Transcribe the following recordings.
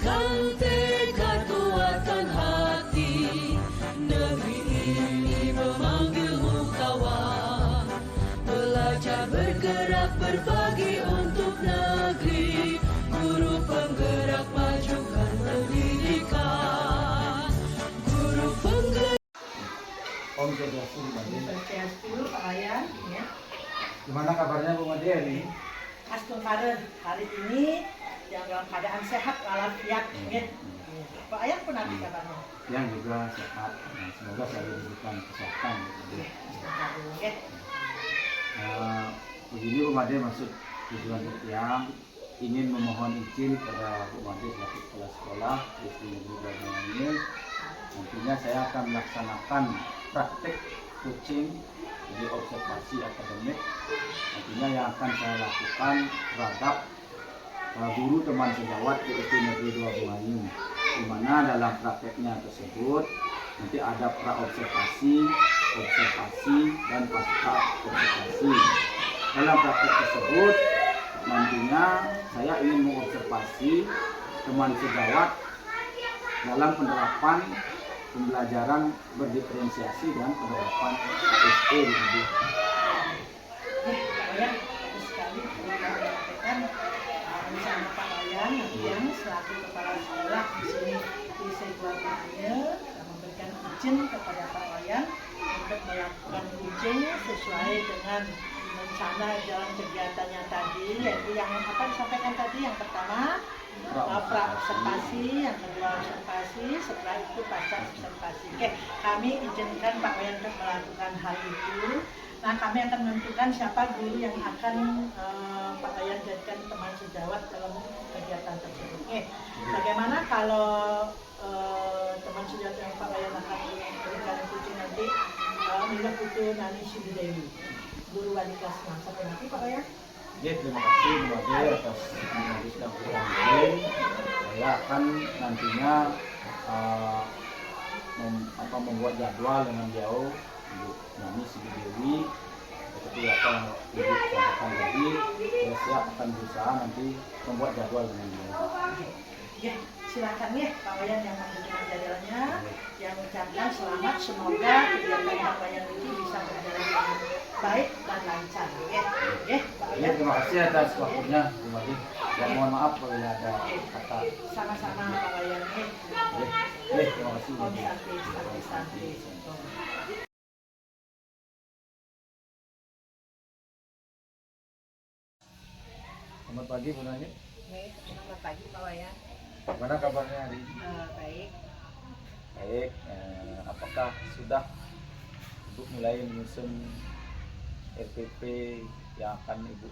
Kuatkan tekad, kuatkan hati, negeri ini memanggilmu kawan. Belajar bergerak berbagi untuk negeri, guru penggerak majukan pendidikan. Guru penggerak. Om Swastiastu, Bu Made. Swastiastu, Pak Wayan, ya. Gimana kabarnya Bu Made ini? Astungkaren hari ini yang dalam keadaan sehat walafiat, ya. Pak Wayan pun nanti kabarnya. Yang juga sehat, semoga selalu diberikan kesehatan. Ya. Begini Bu Made, maksud tujuan yang ingin memohon izin pada Bu Made selaku kepala sekolah di Negeri Belajar ini. Nantinya saya akan melaksanakan praktek coaching, jadi observasi akademik. Nantinya yang akan saya lakukan terhadap guru teman sejawat di SD Negeri 2 Bungayung, di mana dalam prakteknya tersebut nanti ada praobservasi, observasi, dan pasca observasi. Dalam praktek tersebut nantinya saya ingin mengobservasi teman sejawat dalam penerapan pembelajaran berdiferensiasi dan penerapan KSE di Negeri. Pak Wayan, bagus sekali yang disampaikan bersama Pak Wayan yang selaku kepala sekolah di sini di Sebuahnya memberikan izin kepada Pak Wayan untuk melakukan coaching sesuai dengan rencana jalan kegiatannya tadi, yaitu yang apa disampaikan tadi, yang pertama pra-observasi, yang kedua observasi, setelah itu pasca observasi. Oke, kami izinkan Pak Wayan untuk melakukan hal itu. Nah, kami akan menentukan siapa guru yang akan Pak Wayan jadikan teman sejawat dalam kegiatan tersebut. Oke, bagaimana kalau teman sejawat yang Pak Wayan akan berikan coaching nanti Milah Putu Nani Sibidewi, guru wali kelas 6 sampai nanti Pak Wayan. Ya, terima kasih Bu Made atas informasi dan izin. Saya akan nantinya membuat jadwal dengan jauh Ibu Nani Sibidewi seperti apa yang Ibu sampaikan tadi. Saya siap akan berusaha nanti membuat jadwal dengan jauh. Ya, silakan ya Pak Wayan yang menentukan jadwalnya, yang mengucapkan selamat, semoga kegiatan Pak Wayan ini bisa berjalan dengan baik dan lancar. Ya, Pak Ya, Wayan. terima kasih atas waktunya Bu Made. Dan mohon maaf kalau ada kata. Sama-sama Pak Wayan. Terima kasih Bu Om Made. Santi. Selamat pagi Bu Nani. Selamat pagi Pak Wayan. Gimana kabarnya hari ini? Baik. Baik, apakah sudah Ibu mulai menyusun RPP yang akan Ibu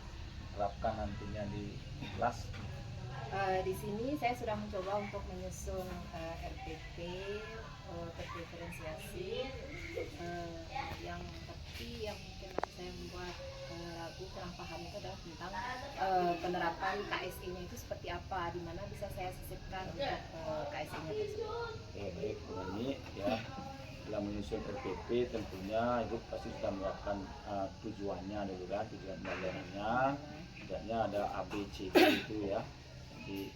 terapkan nantinya di kelas? Di sini saya sudah mencoba untuk menyusun RPP terdiferensiasi yang mungkin saya membuat ragu kurang paham itu adalah tentang penerapan KSE-nya itu seperti apa, di mana bisa saya sisipkan untuk KSE-nya tersebut. Oke, baik Bu Nani ya. Dalam menyusun RPP tentunya Ibu pasti sudah melakukan tujuannya dulu kan, tujuan pembelajarannya. Tidaknya ada A, B, C, D itu ya. Jadi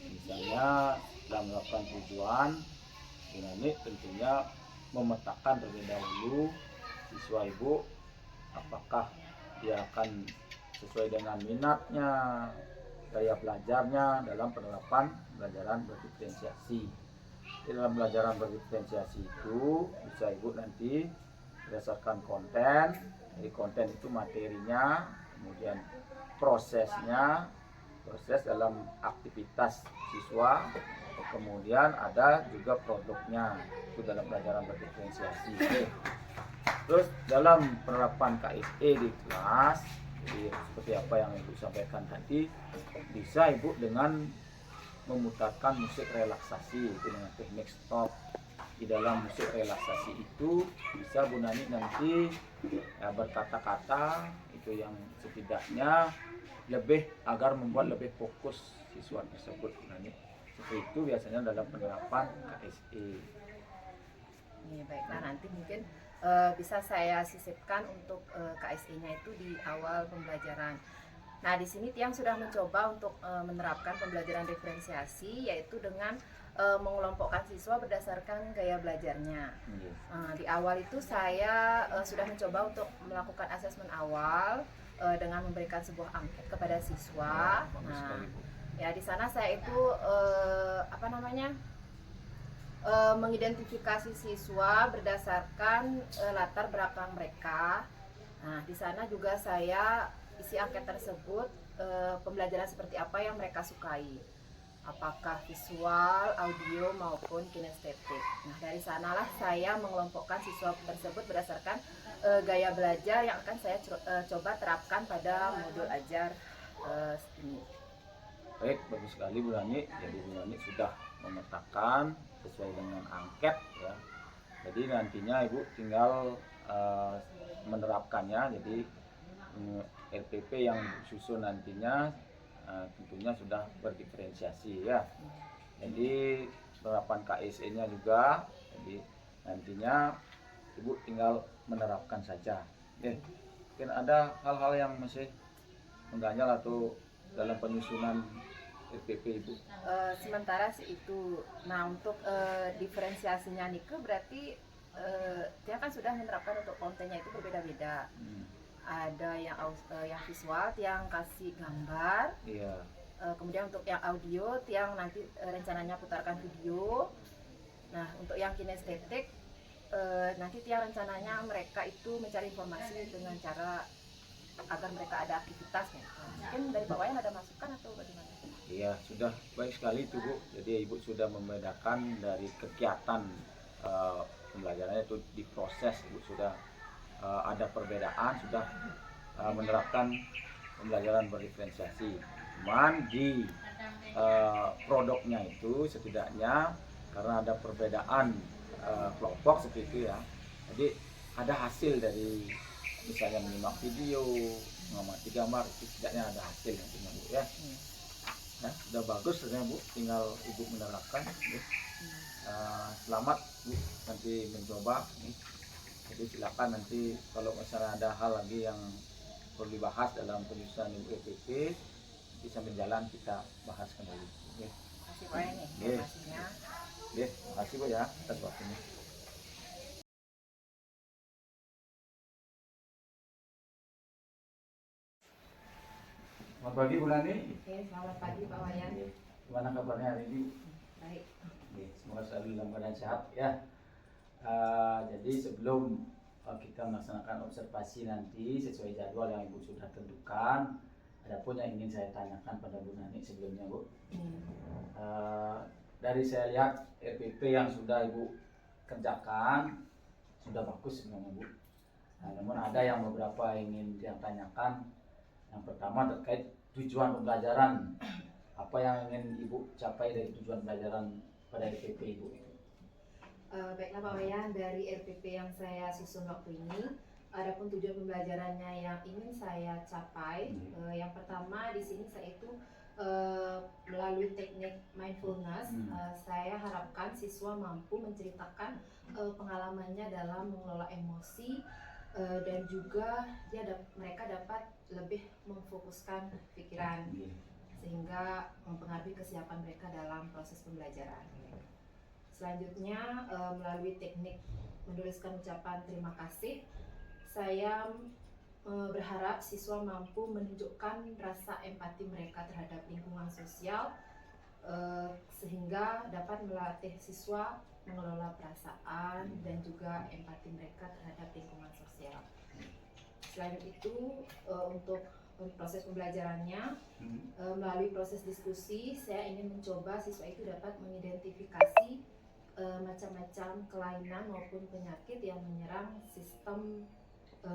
misalnya dalam melakukan tujuan, Bu Nani tentunya memetakan terlebih dahulu siswa Ibu apakah dia akan sesuai dengan minatnya, gaya belajarnya dalam penerapan pembelajaran berdiferensiasi. Di dalam pembelajaran berdiferensiasi itu bisa Ibu nanti berdasarkan konten, jadi konten itu materinya, kemudian prosesnya, proses dalam aktivitas siswa, kemudian ada juga produknya itu dalam pelajaran berdiferensiasi. Terus dalam penerapan KSE di kelas, jadi seperti apa yang Ibu sampaikan tadi, bisa Ibu dengan memutarkan musik relaksasi itu dengan teknik stop. Di dalam musik relaksasi itu bisa Bu Nani nanti berkata-kata itu yang setidaknya lebih agar membuat lebih fokus siswa tersebut Bu Nani. Seperti itu biasanya dalam penerapan KSE. Baiklah, nanti mungkin bisa saya sisipkan untuk KSE-nya itu di awal pembelajaran. Nah, di sini Tiang sudah mencoba untuk menerapkan pembelajaran diferensiasi, yaitu dengan mengelompokkan siswa berdasarkan gaya belajarnya. Di awal itu saya sudah mencoba untuk melakukan asesmen awal dengan memberikan sebuah angket kepada siswa. Nah, ya di sana saya itu mengidentifikasi siswa berdasarkan latar belakang mereka. Nah, di sana juga saya isi angket tersebut pembelajaran seperti apa yang mereka sukai, apakah visual, audio maupun kinestetik. Nah, dari sanalah saya mengelompokkan siswa tersebut berdasarkan gaya belajar yang akan saya coba terapkan pada modul ajar ini. Baik, bagus sekali Bu Nani. Jadi Bu Nani sudah memetakan sesuai dengan angket ya. Jadi nantinya Ibu tinggal menerapkannya. Jadi RPP yang susun nantinya tentunya sudah berdiferensiasi ya. Jadi penerapan KSE-nya juga. Jadi nantinya Ibu tinggal menerapkan saja. Mungkin ada hal-hal yang masih mengganjal atau dalam penyusunan RPP Ibu? Sementara sih itu. Nah, untuk diferensiasinya Nike berarti dia kan sudah menerapkan untuk kontennya itu berbeda-beda. Ada yang visual, yang kasih gambar. Iya. Kemudian untuk yang audio, yang nanti rencananya putarkan video. Nah, untuk yang kinestetik, nanti yang rencananya mereka itu mencari informasi dengan cara agar mereka ada aktivitasnya. Mungkin dari Pak Wayan ada masukan atau bagaimana? Iya, sudah baik sekali itu Bu. Jadi Ibu sudah membedakan dari kegiatan pembelajarannya itu diproses. Ibu sudah ada perbedaan, sudah menerapkan pembelajaran berdiferensiasi. Cuman di produknya itu setidaknya karena ada perbedaan kelompok seperti itu ya. Jadi ada hasil dari misalnya menyimak video, mengamati gambar, itu setidaknya ada hasil nantinya Bu ya. Nah, sudah bagus sebenarnya Bu, tinggal Ibu menerapkan. Selamat Bu nanti mencoba. Jadi silakan nanti kalau misalnya ada hal lagi yang perlu dibahas dalam penyusunan RPP, nanti sambil jalan kita bahas kembali. Terima kasih Pak Wayan informasinya. Terima kasih Bu ya atas waktunya. Selamat pagi Bu Nani. Oke, selamat pagi Pak Wayan. Gimana kabarnya hari ini? Baik. Semoga selalu dalam keadaan sehat ya. Jadi sebelum kita melaksanakan observasi nanti sesuai jadwal yang Ibu sudah tentukan, ada pun yang ingin saya tanyakan pada Bu Nani sebelumnya Bu. Dari saya lihat RPP yang sudah Ibu kerjakan sudah bagus sebenarnya Bu. Namun ada yang beberapa ingin saya tanyakan. Yang pertama terkait tujuan pembelajaran. Apa yang ingin Ibu capai dari tujuan pembelajaran pada RPP Ibu? Baiklah Pak Wayan, dari RPP yang saya susun waktu ini, adapun tujuan pembelajarannya yang ingin saya capai, yang pertama di sini saya itu melalui teknik mindfulness, saya harapkan siswa mampu menceritakan pengalamannya dalam mengelola emosi dan juga mereka dapat lebih memfokuskan pikiran sehingga mempengaruhi kesiapan mereka dalam proses pembelajaran. Selanjutnya melalui teknik menuliskan ucapan terima kasih, saya berharap siswa mampu menunjukkan rasa empati mereka terhadap lingkungan sosial sehingga dapat melatih siswa mengelola perasaan dan juga empati mereka terhadap lingkungan sosial. Selain itu untuk proses pembelajarannya melalui proses diskusi, saya ingin mencoba siswa itu dapat mengidentifikasi macam-macam kelainan maupun penyakit yang menyerang sistem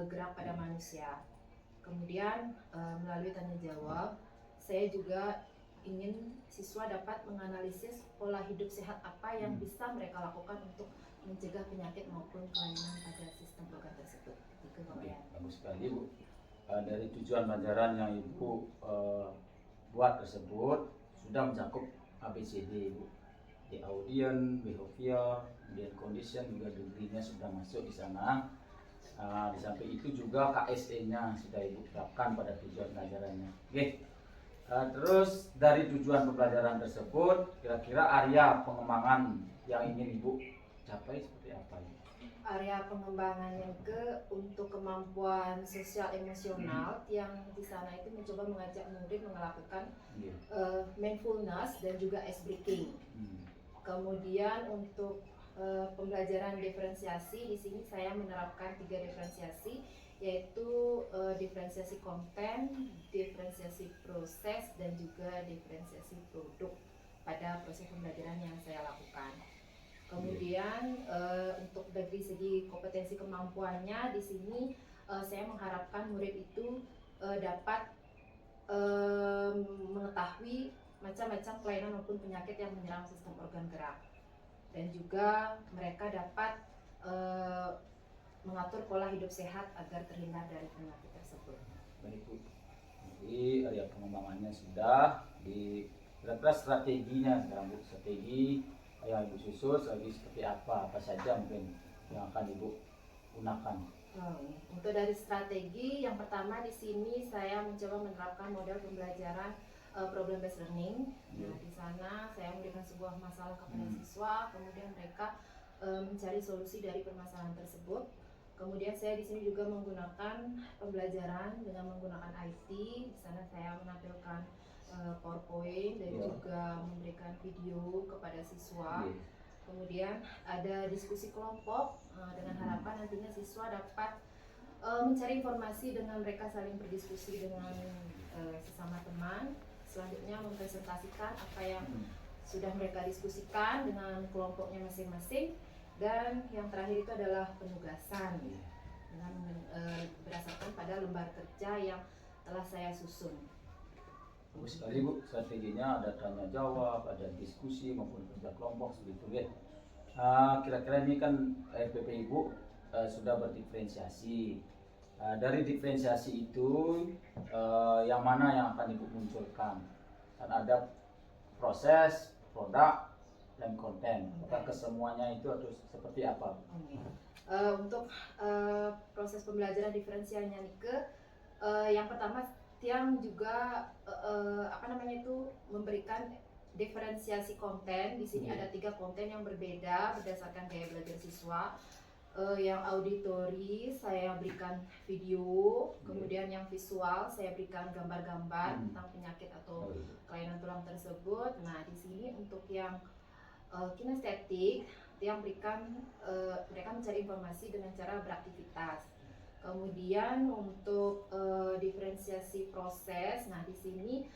gerak pada manusia. Kemudian melalui tanya jawab, saya juga ingin siswa dapat menganalisis pola hidup sehat apa yang bisa mereka lakukan untuk mencegah penyakit maupun kelainan pada sistem organ tersebut. Itu Pak Wayan. Bagus sekali Bu. Dari tujuan pelajaran yang Ibu buat tersebut sudah mencakup ABCD Bu. Di audience, behavior, kemudian condition juga degree-nya sudah masuk di sana. Nah, di samping itu juga KSE-nya sudah Ibu terapkan pada tujuan pelajarannya. Oke. Terus dari tujuan pembelajaran tersebut, kira-kira area pengembangan yang ingin Ibu capai seperti apa? Area pengembangannya untuk kemampuan sosial emosional yang di sana itu mencoba mengajak murid melakukan Iya. mindfulness dan juga ice breaking. Kemudian untuk pembelajaran diferensiasi, di sini saya menerapkan 3 diferensiasi, yaitu diferensiasi konten, diferensiasi proses, dan juga diferensiasi produk pada proses pembelajaran yang saya lakukan. Kemudian untuk dari segi kompetensi kemampuannya, di sini saya mengharapkan murid itu dapat mengetahui macam-macam kelainan maupun penyakit yang menyerang sistem organ gerak, dan juga mereka dapat mengatur pola hidup sehat agar terhindar dari penyakit tersebut. Baik Bu. Jadi area pengembangannya sudah di kira-kira strateginya sekarang Bu, strategi yang Ibu susun lagi seperti apa saja mungkin yang akan Ibu gunakan. Untuk dari strategi, yang pertama di sini saya mencoba menerapkan model pembelajaran problem based learning. Nah, di sana saya memberikan sebuah masalah kepada siswa, kemudian mereka mencari solusi dari permasalahan tersebut. Kemudian saya di sini juga menggunakan pembelajaran dengan menggunakan IT. Di sana saya menampilkan PowerPoint dan juga memberikan video kepada siswa. Kemudian ada diskusi kelompok dengan harapan nantinya siswa dapat mencari informasi dengan mereka saling berdiskusi dengan sesama teman. Selanjutnya mempresentasikan apa yang sudah mereka diskusikan dengan kelompoknya masing-masing. Dan yang terakhir itu adalah penugasan dengan berdasarkan pada lembar kerja yang telah saya susun. Bagus sekali Bu, strateginya ada tanya jawab, ada diskusi maupun kerja kelompok seperti itu ya. Kira-kira ini kan RPP Ibu sudah berdiferensiasi. Dari diferensiasi itu yang mana yang akan Ibu munculkan? Dan ada proses, produk, dan konten. Apakah kesemuanya itu harus seperti apa? Untuk proses pembelajaran diferensialnya yang pertama Tiang juga memberikan diferensiasi konten. Di sini ada 3 konten yang berbeda berdasarkan gaya belajar siswa. Yang auditori saya berikan video, kemudian yang visual saya berikan gambar-gambar tentang penyakit atau kelainan tulang tersebut. Nah, di sini untuk yang kinestetik, Tiang berikan mereka mencari informasi dengan cara beraktivitas. Kemudian untuk diferensiasi proses, nah di sini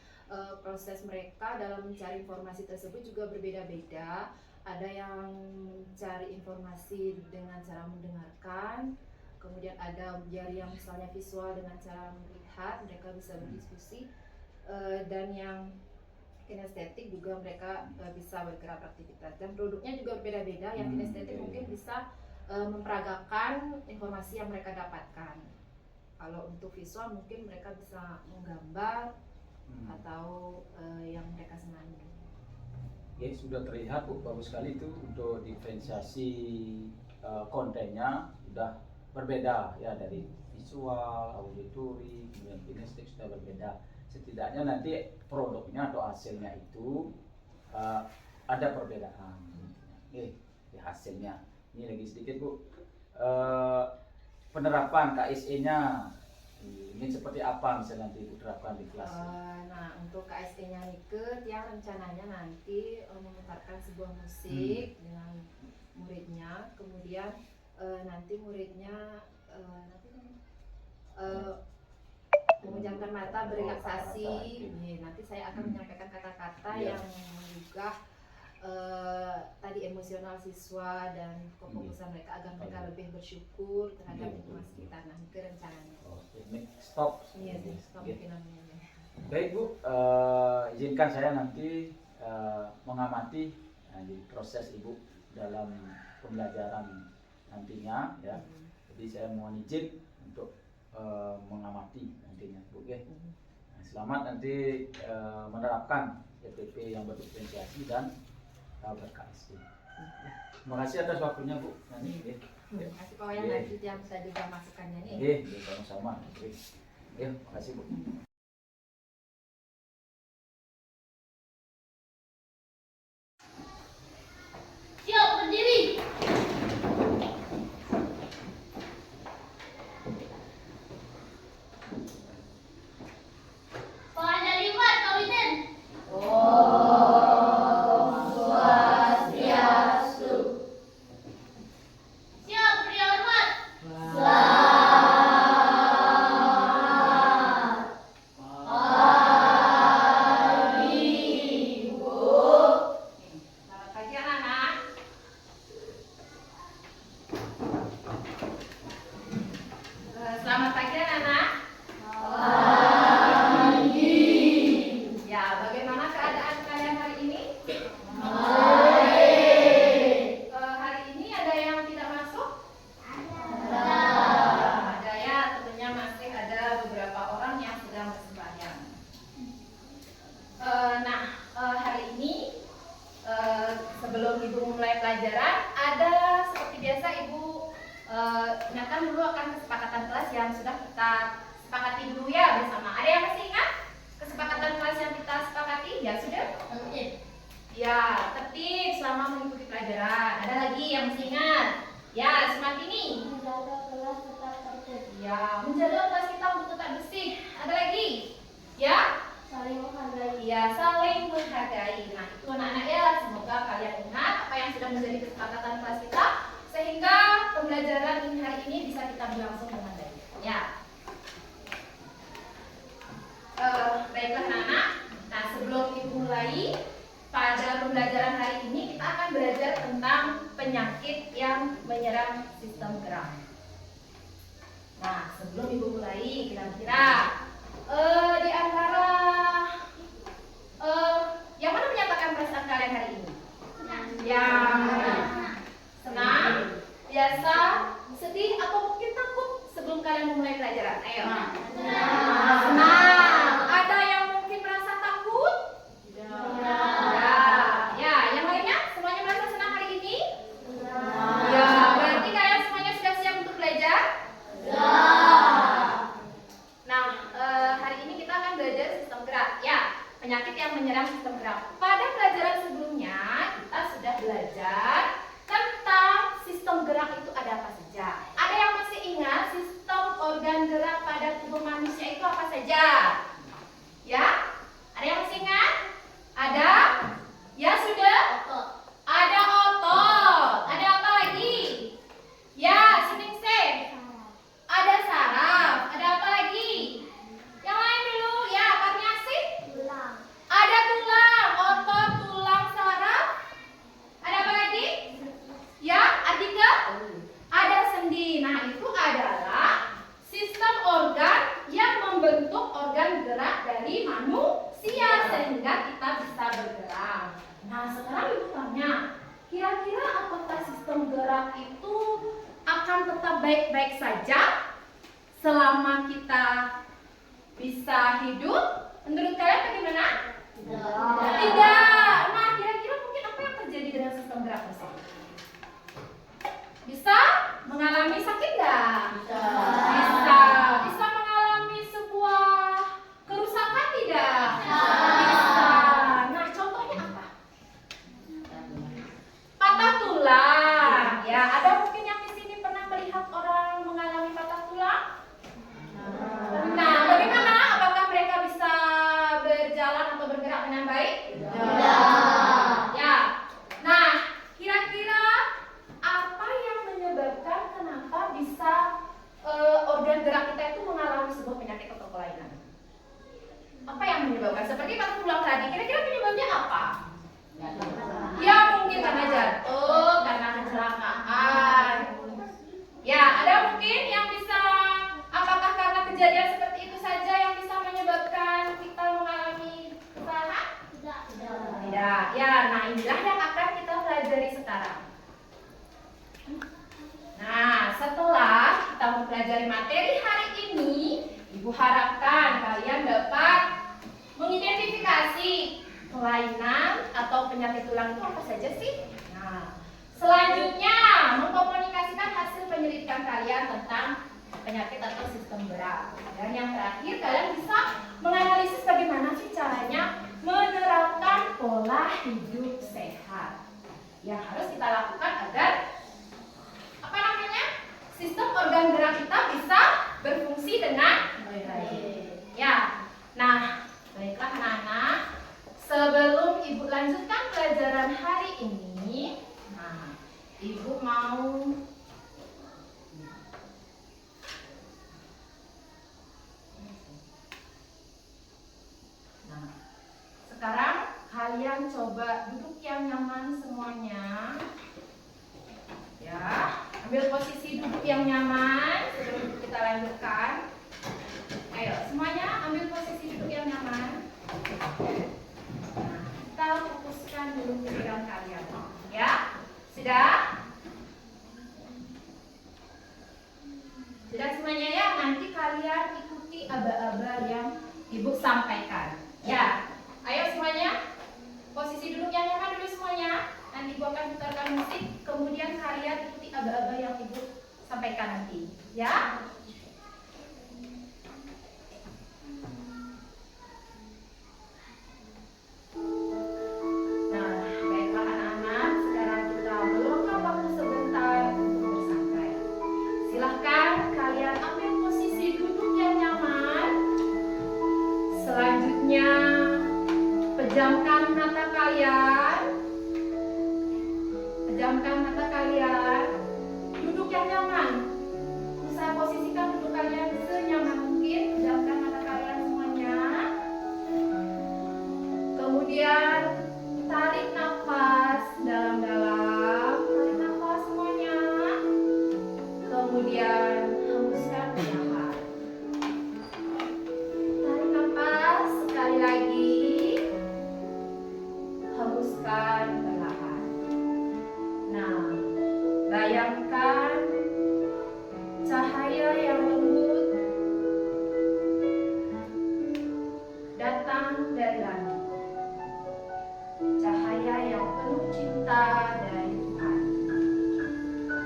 proses mereka dalam mencari informasi tersebut juga berbeda-beda. Ada yang mencari informasi dengan cara mendengarkan, kemudian ada yang misalnya visual dengan cara melihat, mereka bisa berdiskusi, dan yang kinestetik juga mereka bisa bergerak beraktivitas. Dan produknya juga berbeda-beda. Yang kinestetik mungkin bisa memperagakan informasi yang mereka dapatkan. Kalau untuk visual mungkin mereka bisa menggambar atau yang mereka senangi. Ya, sudah terlihat Bu, bagus sekali itu untuk diferensiasi kontennya sudah berbeda ya, dari visual, auditori, kemudian kinestik sudah berbeda. Setidaknya nanti produknya atau hasilnya itu ada perbedaan. Di hasilnya. Ini lagi sedikit Bu, penerapan KSE-nya ini seperti apa misalnya nanti Ibu terapkan di kelas? Nah, untuk KSE-nya Tiang rencananya nanti memutarkan sebuah musik dengan muridnya, kemudian nanti muridnya memejamkan mata, berelaksasi. Nanti saya akan menyampaikan kata-kata yang menggugah tadi emosional siswa dan kefokusan mereka agar mereka lebih bersyukur terhadap lingkungan sekitar. Nah, itu rencananya. Stop. Iya, stop mungkin namanya. Baik Bu, izinkan saya nanti mengamati di proses Ibu dalam pembelajaran nantinya ya. Jadi saya mohon izin untuk mengamati nantinya Bu ya. Nah, selamat nanti menerapkan PPP yang berdiferensiasi dan ber-KSE. Makasih atas waktunya Bu. Nani. Kasih Pak Wayan lanjut yang bisa juga masukannya nih. Sama-sama. Makasih Bu. Siap berdiri. Panglima Kawitan. Siap beri hormat. Selamat pagi anak-anak. Selamat pagi anak-anak. Ya, bagaimana keadaan kalian hari ini? Hari ini ada yang tidak masuk? Ada ya, tentunya masih ada beberapa orang yang sedang bersembahyang. Hari ini sebelum Ibu mulai pelajaran, ada seperti biasa Ibu ingatkan dulu akan kesepakatan kelas yang sudah kita sepakati dulu ya bersama. Ada yang masih ingat kesepakatan kelas yang kita sepakati? Ya sudah? Ya, tertib selama mengikuti pelajaran. Ada lagi yang masih ingat? Ya, seperti ini. Menjaga kelas tetap tertib. Ya, menjaga kelas kita untuk tetap bersih. Ada lagi? Ya? Saling menghargai. Ya, saling menghargai. Nah, itu anak-anak ya, semoga kalian ingat apa yang sudah menjadi kesepakatan kelas kita, sehingga pembelajaran hari ini bisa kita berlangsung dengan baik. Ya. Baiklah anak-anak. Nah, sebelum Ibu mulai, pada pembelajaran hari ini kita akan belajar tentang penyakit yang menyerang sistem gerak. Nah, sebelum Ibu mulai, kira-kira di antara yang mana menyatakan perasaan kalian hari ini? Yang senang, biasa, sedih, atau mungkin takut sebelum kalian memulai pelajaran? Ayo. Senang. Ada yang mungkin merasa takut? Ya. Yang lainnya semuanya merasa senang hari ini? Ya. Berarti kalian semuanya sudah siap untuk belajar? Nah, hari ini kita akan belajar sistem gerak. Ya, penyakit yang menyerang sistem gerak. Pada pelajaran sebelumnya kita sudah belajar tentang sistem gerak itu ada apa saja. Ada yang masih ingat sistem organ gerak pada tubuh manusia itu apa saja? Ya? Ada yang masih ingat? Ada? Ya sudah? Ada otot. Ada apa lagi? Ya, Suningsih. Ada saraf. Ada apa lagi? Yang lain dulu ya, Karniasi. Ada tulang, otot, tulang, saraf. Ada apa lagi? Ya, Atika. Ada sendi. Nah, itu adalah sistem organ yang membentuk organ gerak dari manusia sehingga kita bisa bergerak. Nah, sekarang Ibu tanya, kira-kira apakah sistem gerak itu akan tetap baik-baik saja selama kita bisa hidup? Menurut kalian bagaimana? Tidak. Nah, kira-kira mungkin apa yang terjadi dengan sistem gerak tersebut? Bisa mengalami sakit nggak? Bisa. Bisa mengalami sebuah kerusakan tidak? Bisa. Nah, contohnya apa? Patah tulang. Ya, ada mungkin yang di sini pernah melihat orang mengalami patah tulang? Nah, bagaimana? Apakah mereka bisa berjalan atau bergerak dengan baik? Ya. Nah, kira-kira apa yang menyebabkan kenapa bisa organ gerak kita itu mengalami sebuah penyakit atau kelainan? Apa yang menyebabkan? Seperti patah tulang tadi, kira-kira penyebabnya apa? Ya, mungkin karena jatuh, karena kecelakaan. Ya, ada mungkin yang bisa, apakah karena kejadian seperti itu saja yang bisa menyebabkan kita mengalami kesalahan? Tidak. Ya, nah inilah yang akan kita pelajari sekarang. Nah, setelah kita mempelajari materi hari ini, Ibu harapkan kalian dapat mengidentifikasi kelainan atau penyakit tulang itu apa saja sih? Nah, selanjutnya mengkomunikasikan hasil penyelidikan kalian tentang penyakit atau sistem gerak. Dan yang terakhir, kalian bisa menganalisis bagaimana sih caranya menerapkan pola hidup sehat yang harus kita lakukan agar sistem organ gerak kita bisa berfungsi dengan baik. Ya, nah baiklah anak-anak, sebelum ibu lanjutkan pelajaran hari ini, nah ibu mau sekarang kalian coba duduk yang nyaman semuanya. Ya, ambil posisi duduk yang nyaman sebelum kita lanjutkan. Ayo, semuanya ambil posisi duduk yang nyaman. Nah, kita fokuskan dulu pikiran kalian. Ya, sudah? Sudah semuanya ya, nanti kalian ikuti aba-aba yang ibu sampaikan. Ya, ayo semuanya, posisi duduk yang nyaman dulu semuanya. Nanti ibu akan putarkan musik, kemudian kalian ikuti aba-aba yang ibu sampaikan nanti. Ya? Nah, baiklah anak-anak, sekarang kita meluangkan waktu sebentar untuk bersantai. Silahkan kalian ambil posisi duduk yang nyaman. Selanjutnya, pejamkan mata kalian. Pejamkan mata kalian. Duduk yang nyaman. Usaha posisikan duduk kalian senyaman mungkin. Pejamkan mata kalian semuanya. Kemudian tarik nafas dalam-dalam. Tarik nafas semuanya. Kemudian hembuskan perlahan. Tarik nafas sekali lagi. Hembuskan perlahan. Nah, bayangkan cahaya yang lembut datang dari langit. Cahaya yang penuh cinta dari Tuhan.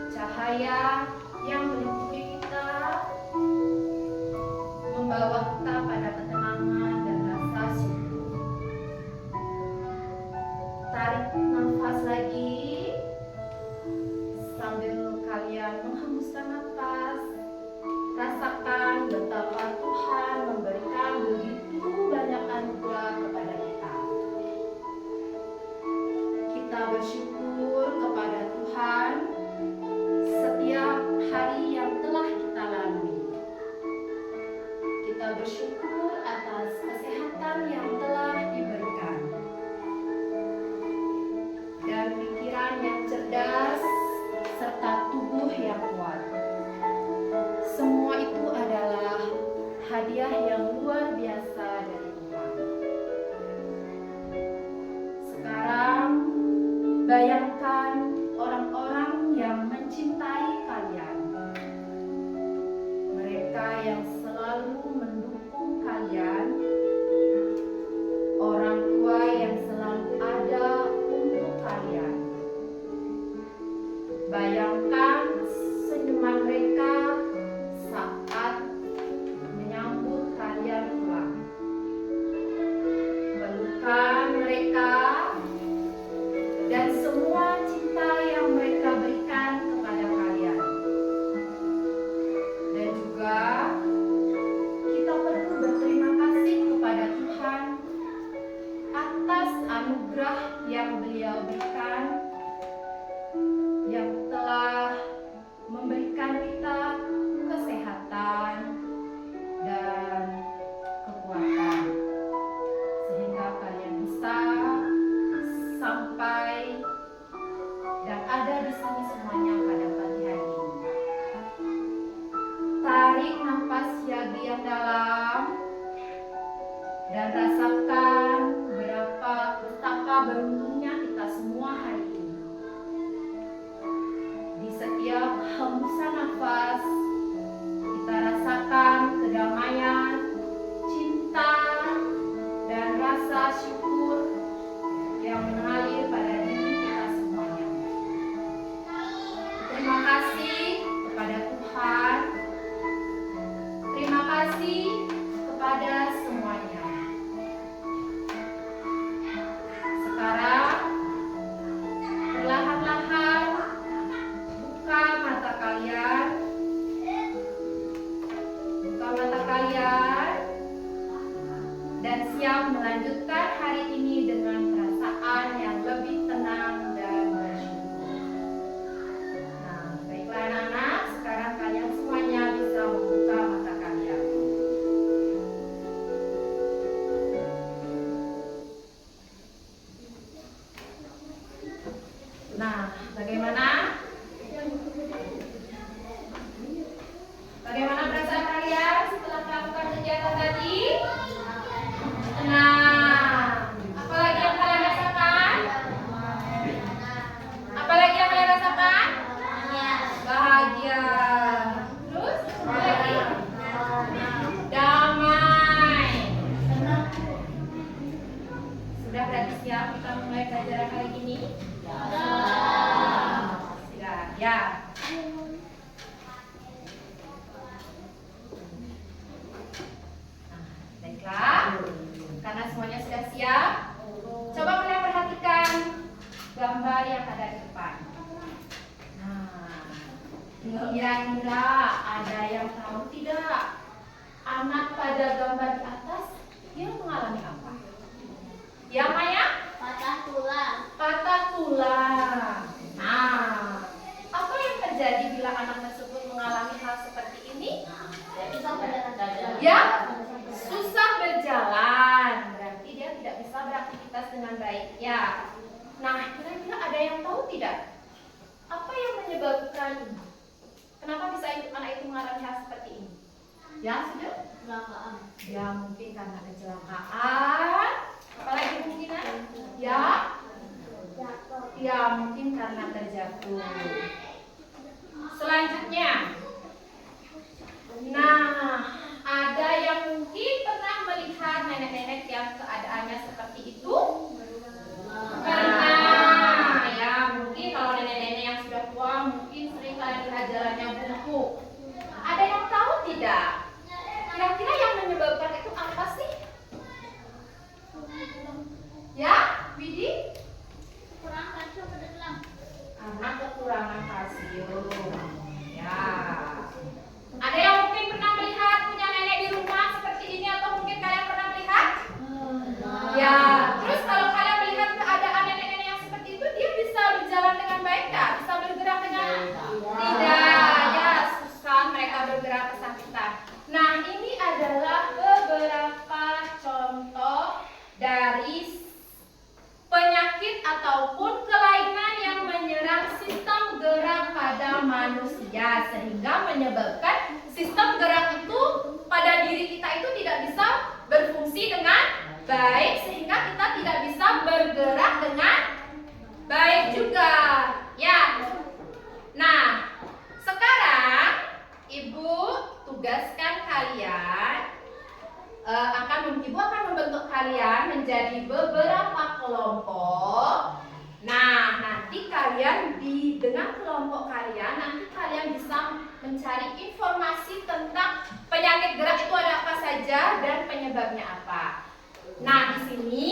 Cahaya yang melindungi kita, membawa kita pada ketenangan dan rasa syukur. Tarik nafas lagi. Sambil kalian menghembuskan nafas, rasakan betapa Tuhan memberikan begitu banyak anugerah kepada kita. Kita bersyukur kepada Tuhan setiap hari yang telah kita lalui. Kita bersyukur atas kesehatan yang telah diberikan dan pikiran yang cerdas serta tubuh yang kuat. Semua itu adalah hadiah yang luar biasa dari Tuhan. Sekarang bayangkan orang-orang yang mencintai kalian. Mereka yang selalu mendukung kalian. Orang tua yang selalu ada untuk kalian. Bayangkan senyuman mereka saat menyambut kalian pulang. Pelukan mereka dan semua cinta yang mereka berikan kepada kalian. Dan juga kita perlu berterima kasih kepada Tuhan atas anugerah yang Beliau berikan, yang telah memberikan kita kesehatan dan kekuatan sehingga kalian bisa sampai dan ada di sini semuanya pada pagi hari ini. Tarik nafas yang dalam dan rasakan betapa beruntungnya kita semua hari ini. Di setiap hembusan nafas, kita rasakan kedamaian, cinta, dan rasa syukur Nah, bagaimana? Bagaimana perasaan kalian setelah melakukan kegiatan tadi? Nah, apalagi yang kalian rasakan? Apalagi yang kalian rasakan? Bahagia. Terus, apa lagi? Damai. Sudah berarti siap kita mulai pelajaran kali ini? Sudah, ya. Baiklah, karena semuanya sudah siap, coba kalian perhatikan gambar yang ada di depan. Nah, kira-kira ada yang tahu tidak? Anak pada gambar di atas, dia mengalami apa? Ya, Maya? Patah tulang. Patah tulang. Nah, apa yang terjadi bila anak tersebut mengalami hal seperti ini? Bisa berjalan. Ya, susah berjalan, berarti dia tidak bisa beraktivitas dengan baik. Ya. Nah, kira-kira ada yang tahu tidak? Apa yang menyebabkan ini? Kenapa bisa anak itu mengalami hal seperti ini? Ya, sudah? Kecelakaan. Ya, mungkin karena kecelakaan. Apalagi kemungkinan? Ya, ya mungkin karena terjatuh. Selanjutnya, nah, ada yang mungkin pernah melihat nenek-nenek yang keadaannya seperti itu? Pernah, ya mungkin kalau nenek-nenek yang sudah tua mungkin sering kalian lihat jalannya bungkuk. Ada yang tahu tidak? Kira-kira yang menyebabkan itu apa sih? Ya, Widi? Kurang kalsium pada tulang. Anak kekurangan kalsium. Ya. Ada yang mungkin pernah melihat punya nenek di rumah seperti ini atau mungkin kalian pernah melihat? Ya. Terus kalau kalian melihat keadaan nenek-nenek yang seperti itu, dia bisa berjalan dengan baik nggak? Bisa bergerak dengan tidak? Ya, susah mereka bergerak kesakitan. Nah, ini adalah beberapa contoh dari penyakit ataupun kelainan yang menyerang sistem gerak pada manusia sehingga menyebabkan sistem gerak itu pada diri kita itu tidak bisa berfungsi dengan baik sehingga kita tidak bisa bergerak dengan baik juga. Ya. Nah, sekarang Ibu tugaskan kalian Ibu akan membentuk kalian menjadi beberapa kelompok. Nah, nanti kalian dengan kelompok kalian nanti kalian bisa mencari informasi tentang penyakit gerak itu ada apa saja dan penyebabnya apa. Nah, di sini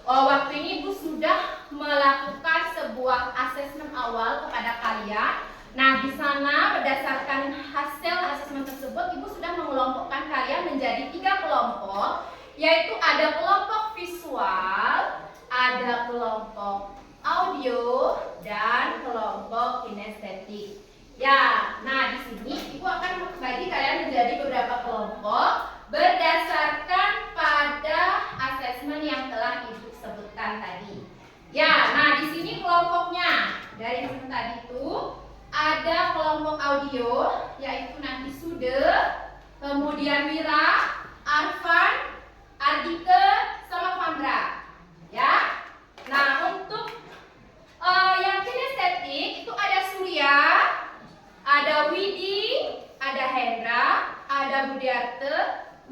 waktu ini Ibu sudah melakukan sebuah asesmen awal kepada kalian. Nah, di sana berdasarkan hasil asesmen tersebut, Ibu sudah mengelompokkan kalian menjadi 3 kelompok, yaitu ada kelompok visual, ada kelompok audio, dan kelompok kinestetik. Ya, nah di sini Ibu akan membagi kalian menjadi beberapa kelompok berdasarkan pada asesmen yang telah Ibu sebutkan tadi. Ya, nah di sini kelompoknya dari yang tadi itu ada kelompok audio, yaitu nanti Sude, kemudian Wira, Arfan, Ardike, sama Vandra. Ya. Nah, untuk yang kinestetik itu ada Surya, ada Widi, ada Hendra, ada Budiarte,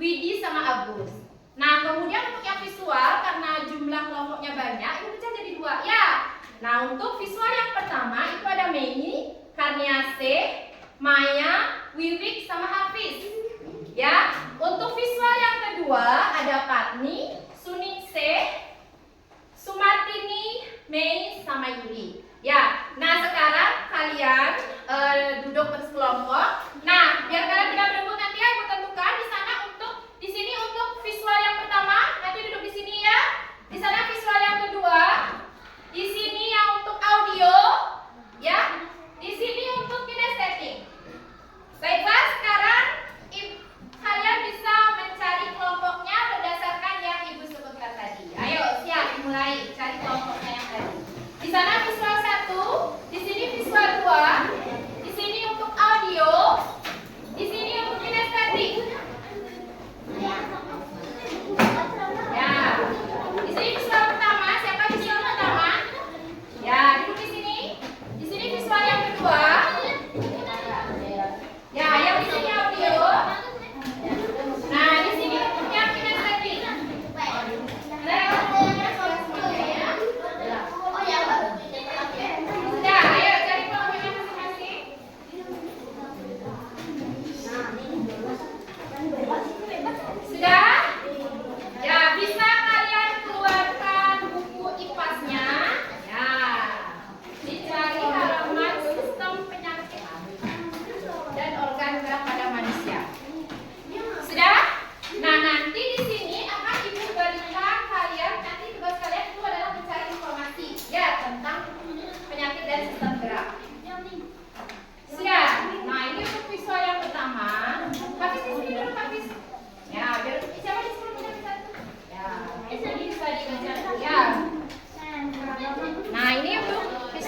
Widi sama Agus. Nah, kemudian untuk yang visual karena jumlah kelompoknya banyak, itu bisa jadi 2. Ya. Nah, untuk visual yang pertama itu ada Mei, Karniase, Maya, Wiwik, sama Hafiz. Ya, untuk visual yang kedua ada Patni, Suningse, Sumartini, Mei, sama Yuli. Ya, nah sekarang kalian duduk bersekelompok. Nah, biar kalian tidak berebut nanti Ibu tentukan di sana di sini untuk visual yang pertama nanti duduk di sini ya. Di sana visual yang kedua. Di sini yang untuk audio, ya. Di sini untuk kinestetik. Baiklah, sekarang kalian bisa mencari kelompoknya berdasarkan yang Ibu sebutkan tadi. Ayo, siap dimulai cari kelompoknya yang tadi. Di sana visual 1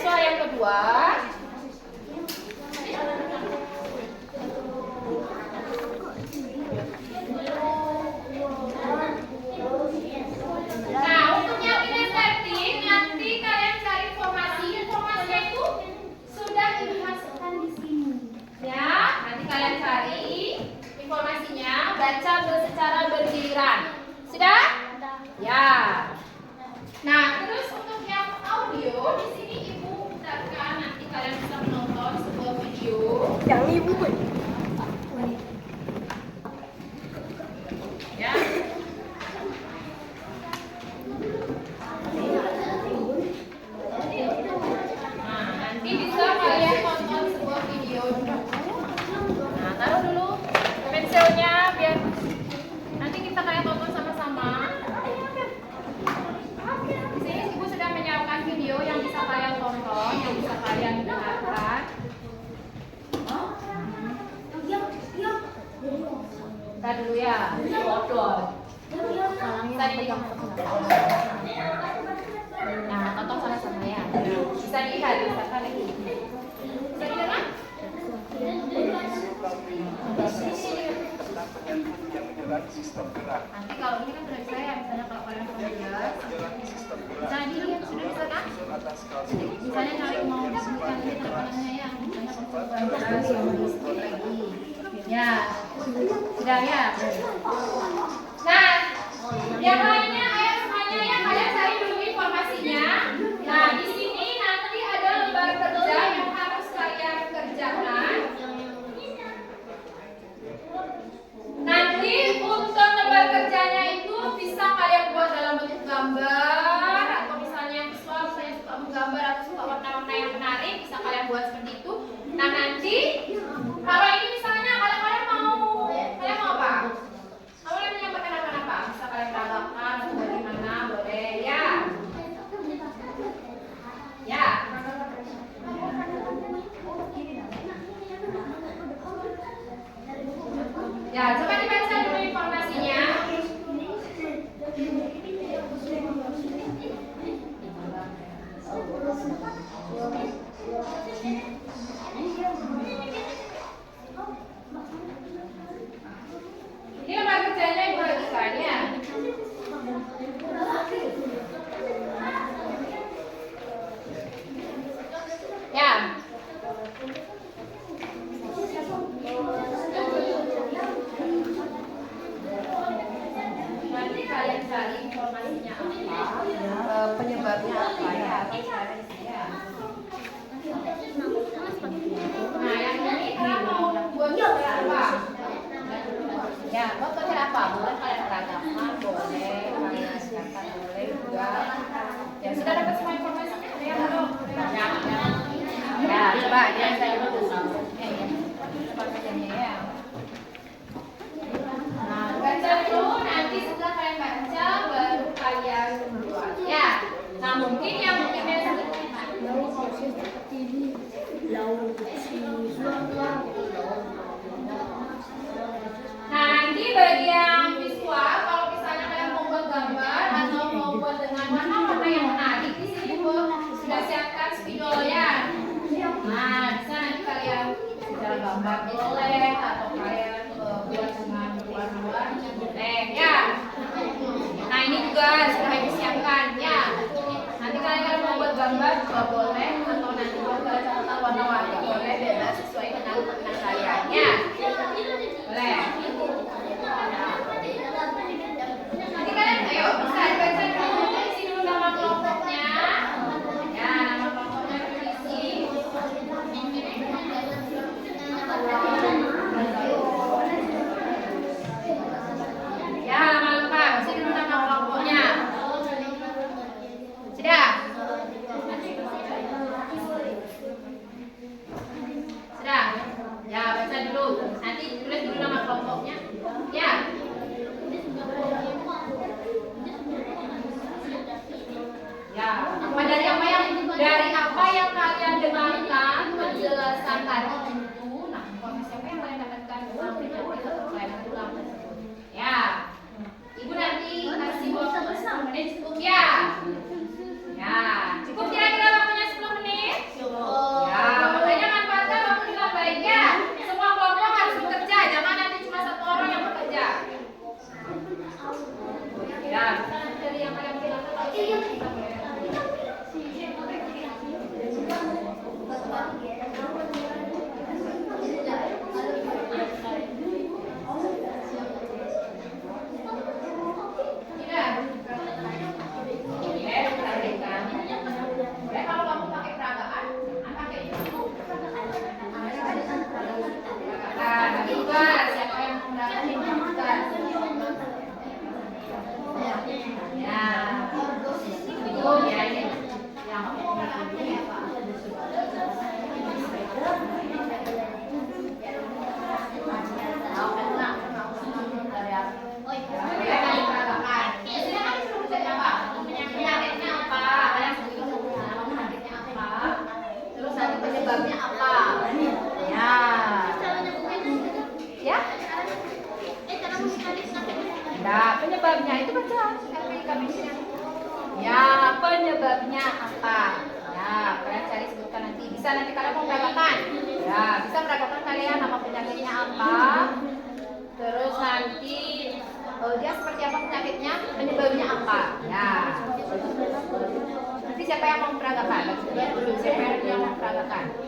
siswa yang kedua. Nah, untuk yang inisiatif nanti kalian cari informasi. Informasinya itu sudah dimasukkan di sini. Ya, nanti kalian cari informasinya, baca secara bergiliran. Sudah? Ya. Nah, terus untuk yang audio di sini Ibu undangkan nanti kalian bisa menonton sebuah video. Yang Ibu. Ya. Nah, nanti bisa kalian tonton sebuah video dulu. Nah, taruh dulu pensilnya biar nanti kita kalian tonton sama-sama. Di sini Ibu sudah menyiapkan video yang bisa kalian tonton, yang bisa kalian dengarkan. Kita dulu ya. Bisa dipegang. Nah, tonton sama-sama ya. Bisa dilihat, bisa kalian. Bisa didengar? Nanti kalau ini kan dari saya, misalnya kalau kalian belajar, bisa dilihat sudah bisa kan? Misalnya kalau mau disebutkan ini teleponnya ya, misalnya lagi. Ya, sudah ya. Nah, yang lainnya ayo semuanya ya kalian cari dulu informasinya. Nah, di sini nanti ada lembar kerja yang harus kalian kerjakan. Nanti untuk lembar kerjanya itu bisa kalian buat dalam bentuk gambar atau misalnya yang visual, misalnya suka menggambar atau suka warna-warna yang menarik, bisa kalian buat seperti itu. Nah, nanti kalau ini misalnya kalian mau apa? Kalian menyampaikan apa? Bisa kalian tambahkan atau bagaimana, boleh ya. Ya. Ya, coba dibaca dulu informasinya. Ini lembar kerjanya Ibu bagikan ya. Ya. Nanti kalian cari informasinya apa, penyebabnya apa ya, Nah, yang ini kalian mau buat gambar apa? Ya, buat gambar apa? Boleh kalian peragaman, boleh kalian siapkan, boleh juga. Ya, sudah dapat semua informasinya? Ya, belum? Ya, coba dia saya dulu. Coba kerjanya ya. Nah, baca dulu, nanti setelah kalian baca baru kalian buat ya. Nah, mungkin yang nah, nanti bagi yang visual, kalau misalnya kalian mau buat gambar atau mau buat dengan warna-warna yang menarik, di sini Bu sudah siapkan spidol ya. Nah, bisa nanti kalian secara gambar boleh atau kalian buat dengan warna-warni boleh ya. Nah, ini juga sudah disiapkan ya. Nanti kalian mau buat gambar juga boleh atau nanti buat catatan warna-warni boleh, bebas sesuai dengan kalian ya. Boleh. Nanti kalian ayo bisa dibaca dulu, isi dulu nama kelompoknya. Ya, nama kelompoknya diisi. Ya, nama lengkap, isi dulu nama kelompoknya. Sudah? Sudah? Ya, baca dulu. Nanti tulis dulu nama kelompoknya. Ya. Ya, dari apa yang kalian dengarkan penjelasan tadi itu, nah informasi apa yang kalian dapatkan sampai nanti atau kalian ulang tersebut. Ya, Ibu nanti kasih waktu 10 menit cukup ya. Ya, cukup kira-kira waktunya 10 menit. bisa nanti kalian mau peragakan. Ya, bisa peragakan kalian nama penyakitnya apa. Terus nanti dia seperti apa penyakitnya, penyebabnya apa. Ya. Nanti siapa yang mau peragakan? Siapa yang mau peragakan?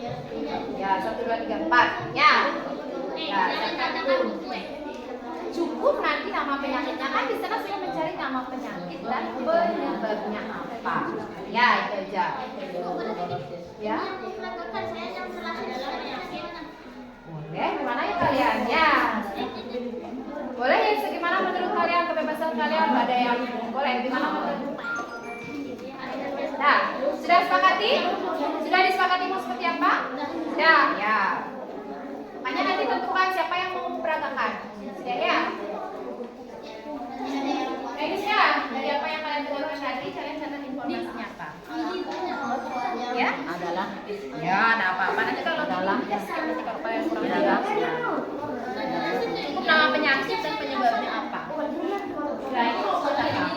Ya, 1, 2, 3, 4. Ya. Ya, cukup nanti nama penyakitnya, kan di sana sudah mencari nama penyakit dan penyebabnya apa. Ya, itu aja. Ya. Boleh, gimana ya kalian? Ya. Boleh ya, segimana menurut kalian, kebebasan kalian? Ada yang boleh, gimana menurut? Nah, sudah disepakati? Sudah disepakati mau seperti apa? Sudah, ya. Makanya nanti tentukan siapa yang mau memperagakan. Sudah ya? Ini sudah. Dari apa yang kalian dengarkan tadi, kalian catat informasinya apa? Ya? Adalah. Ya, ada apa-apa. Nanti kalau adalah. Nanti kalau kalian kurang adalah. Cukup nama penyakit dan penyebabnya apa. Sudah, ini mau buat apa?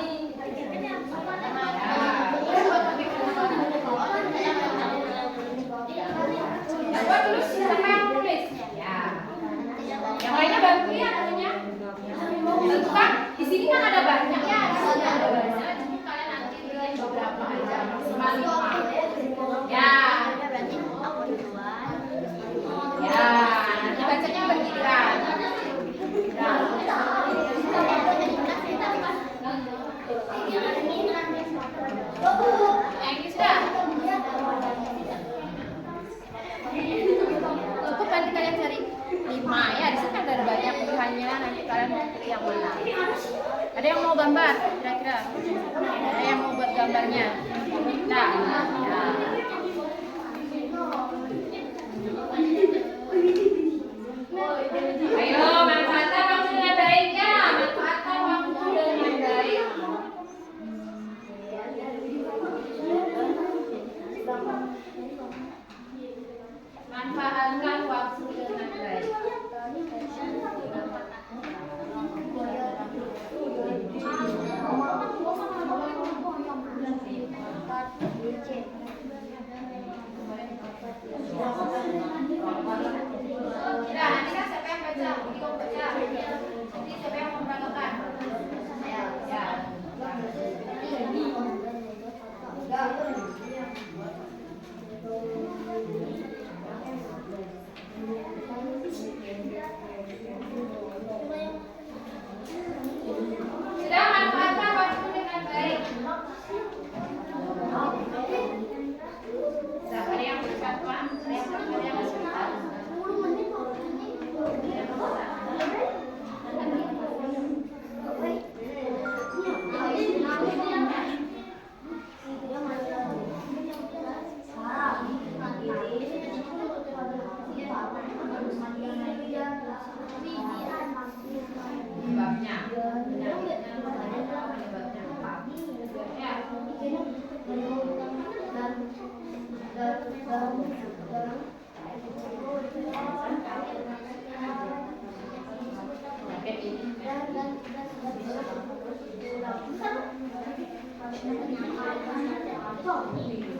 Buat dulu siapa yang tulis? Ya. Yang lainnya bantu ya namanya. Tentukan di sini kan ada banyak ya, di sini ada banyak. Cuma kalian nanti pilih beberapa aja, maksimal 5. Ya. Ya, nanti bacanya bergiliran. Ya. Yang ini sudah. Cukup nanti kalian cari 5 ya, di sini ada banyak pilihannya, nanti kalian mau pilih yang mana. Ada yang mau gambar kira-kira? Ada yang mau buat gambarnya? Nah, ya. Ayo, manfaatkan waktu dengan baik ya, manfaatkan waktu dengan baik. Manfaatkan waktu dengan baik. Nah, nanti kan siapa yang baca? Ini kamu baca. Nanti siapa yang memperagakan? Ya. Sudah, manfaatkan waktu dengan baik. Ada yang berkata? Ada yang berkata? Penyebabnya. Penyebabnya apa? Ya.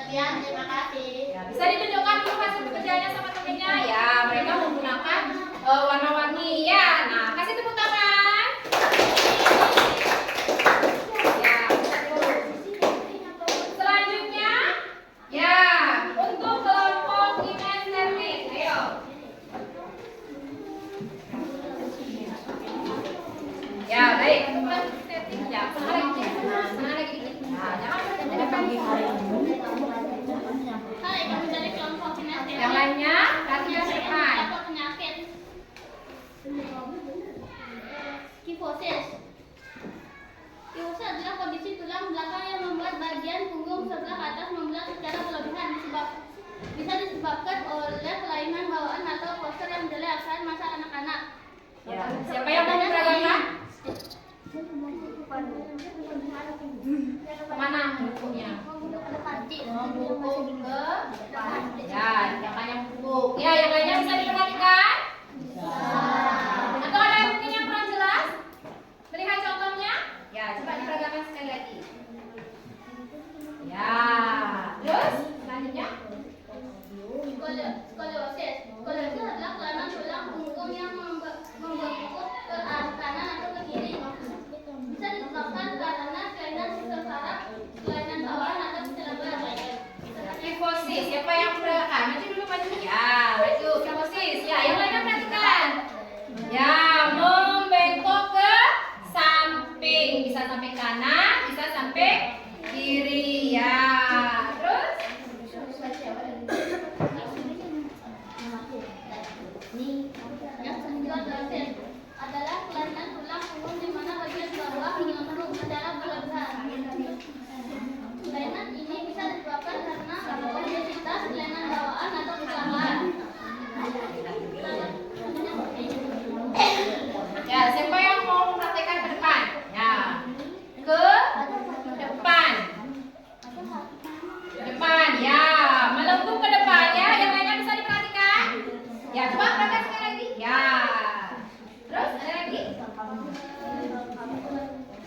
Sekian, terima kasih. Ya, bisa ditunjukkan dulu hasil pekerjaannya sama temennya. Ya, mereka menggunakan warna-warni ya. Nah, kasih tepuk tangan. Ya. Selanjutnya, ya, untuk kelompok image learning. Ayo. Ya, baik. Untuk setting ya. Sana lagi dikit. Nah, jangan pagi hari ini. Hai, kami dari kelompok kinesis. Yang lainnya, perhatikan ke depan. Apa penyakit? Kifosis. Kifosis adalah kondisi tulang belakang yang membuat bagian punggung sebelah atas membelah secara berlebihan bisa disebabkan oleh kelainan bawaan atau postur yang jelek saat masa anak-anak. Ya, siapa yang mau memperagakan? Kemana bukunya? Buku ke ya, jangan yang buku. Ya, yang lainnya bisa diperhatikan? Atau ada yang mungkin yang kurang jelas? Melihat contohnya? Ya, coba diperagakan sekali lagi. Ya, terus selanjutnya? Skoliosis. Skoliosis adalah kelainan tulang punggung yang membengkak ke arah kanan atau ke kiri. Bisa disebabkan karena kelainan sistem saraf, kelainan bawaan atau kecelakaan lainnya. Kifosis, siapa yang memperagakan? Maju dulu, maju. Ya, maju. Kifosis. Ya, yang lainnya perhatikan. Ya, membengkok ke samping. Bisa sampai kanan, bisa sampai kiri. Ya, terus? Yang skoliosis adalah kelainan tulang punggung di mana bagian bawah mengemuk secara berlebihan. Kelainan ini bisa disebabkan karena obesitas, kelainan bawaan atau kecelakaan. Ya, siapa yang mau mempraktekkan ke depan? Ya, ke depan. Depan, ya. Melengkung ke depan, ya. Yang lainnya bisa diperhatikan? Ya, coba perhatikan sekali lagi. Ya. Terus, ada lagi?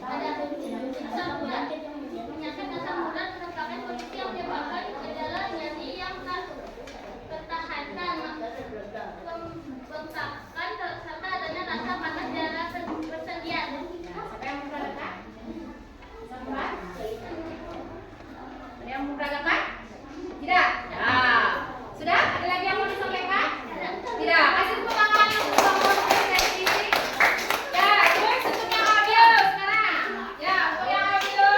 Ada asam urat. Penyakit asam urat merupakan kondisi yang menyebabkan gejala nyeri yang tak tertahankan, pembengkakan serta adanya rasa panas daerah persendian. Siapa yang memperagakan? Sempat? Ada yang memperagakan? Tidak? Nah, sudah? Ada lagi yang mau disampaikan? Tidak? Kasih tepuk tangan untuk kelompok kinesis. Ya, terus untuk yang ambil sekarang. Ya, untuk yang ambil.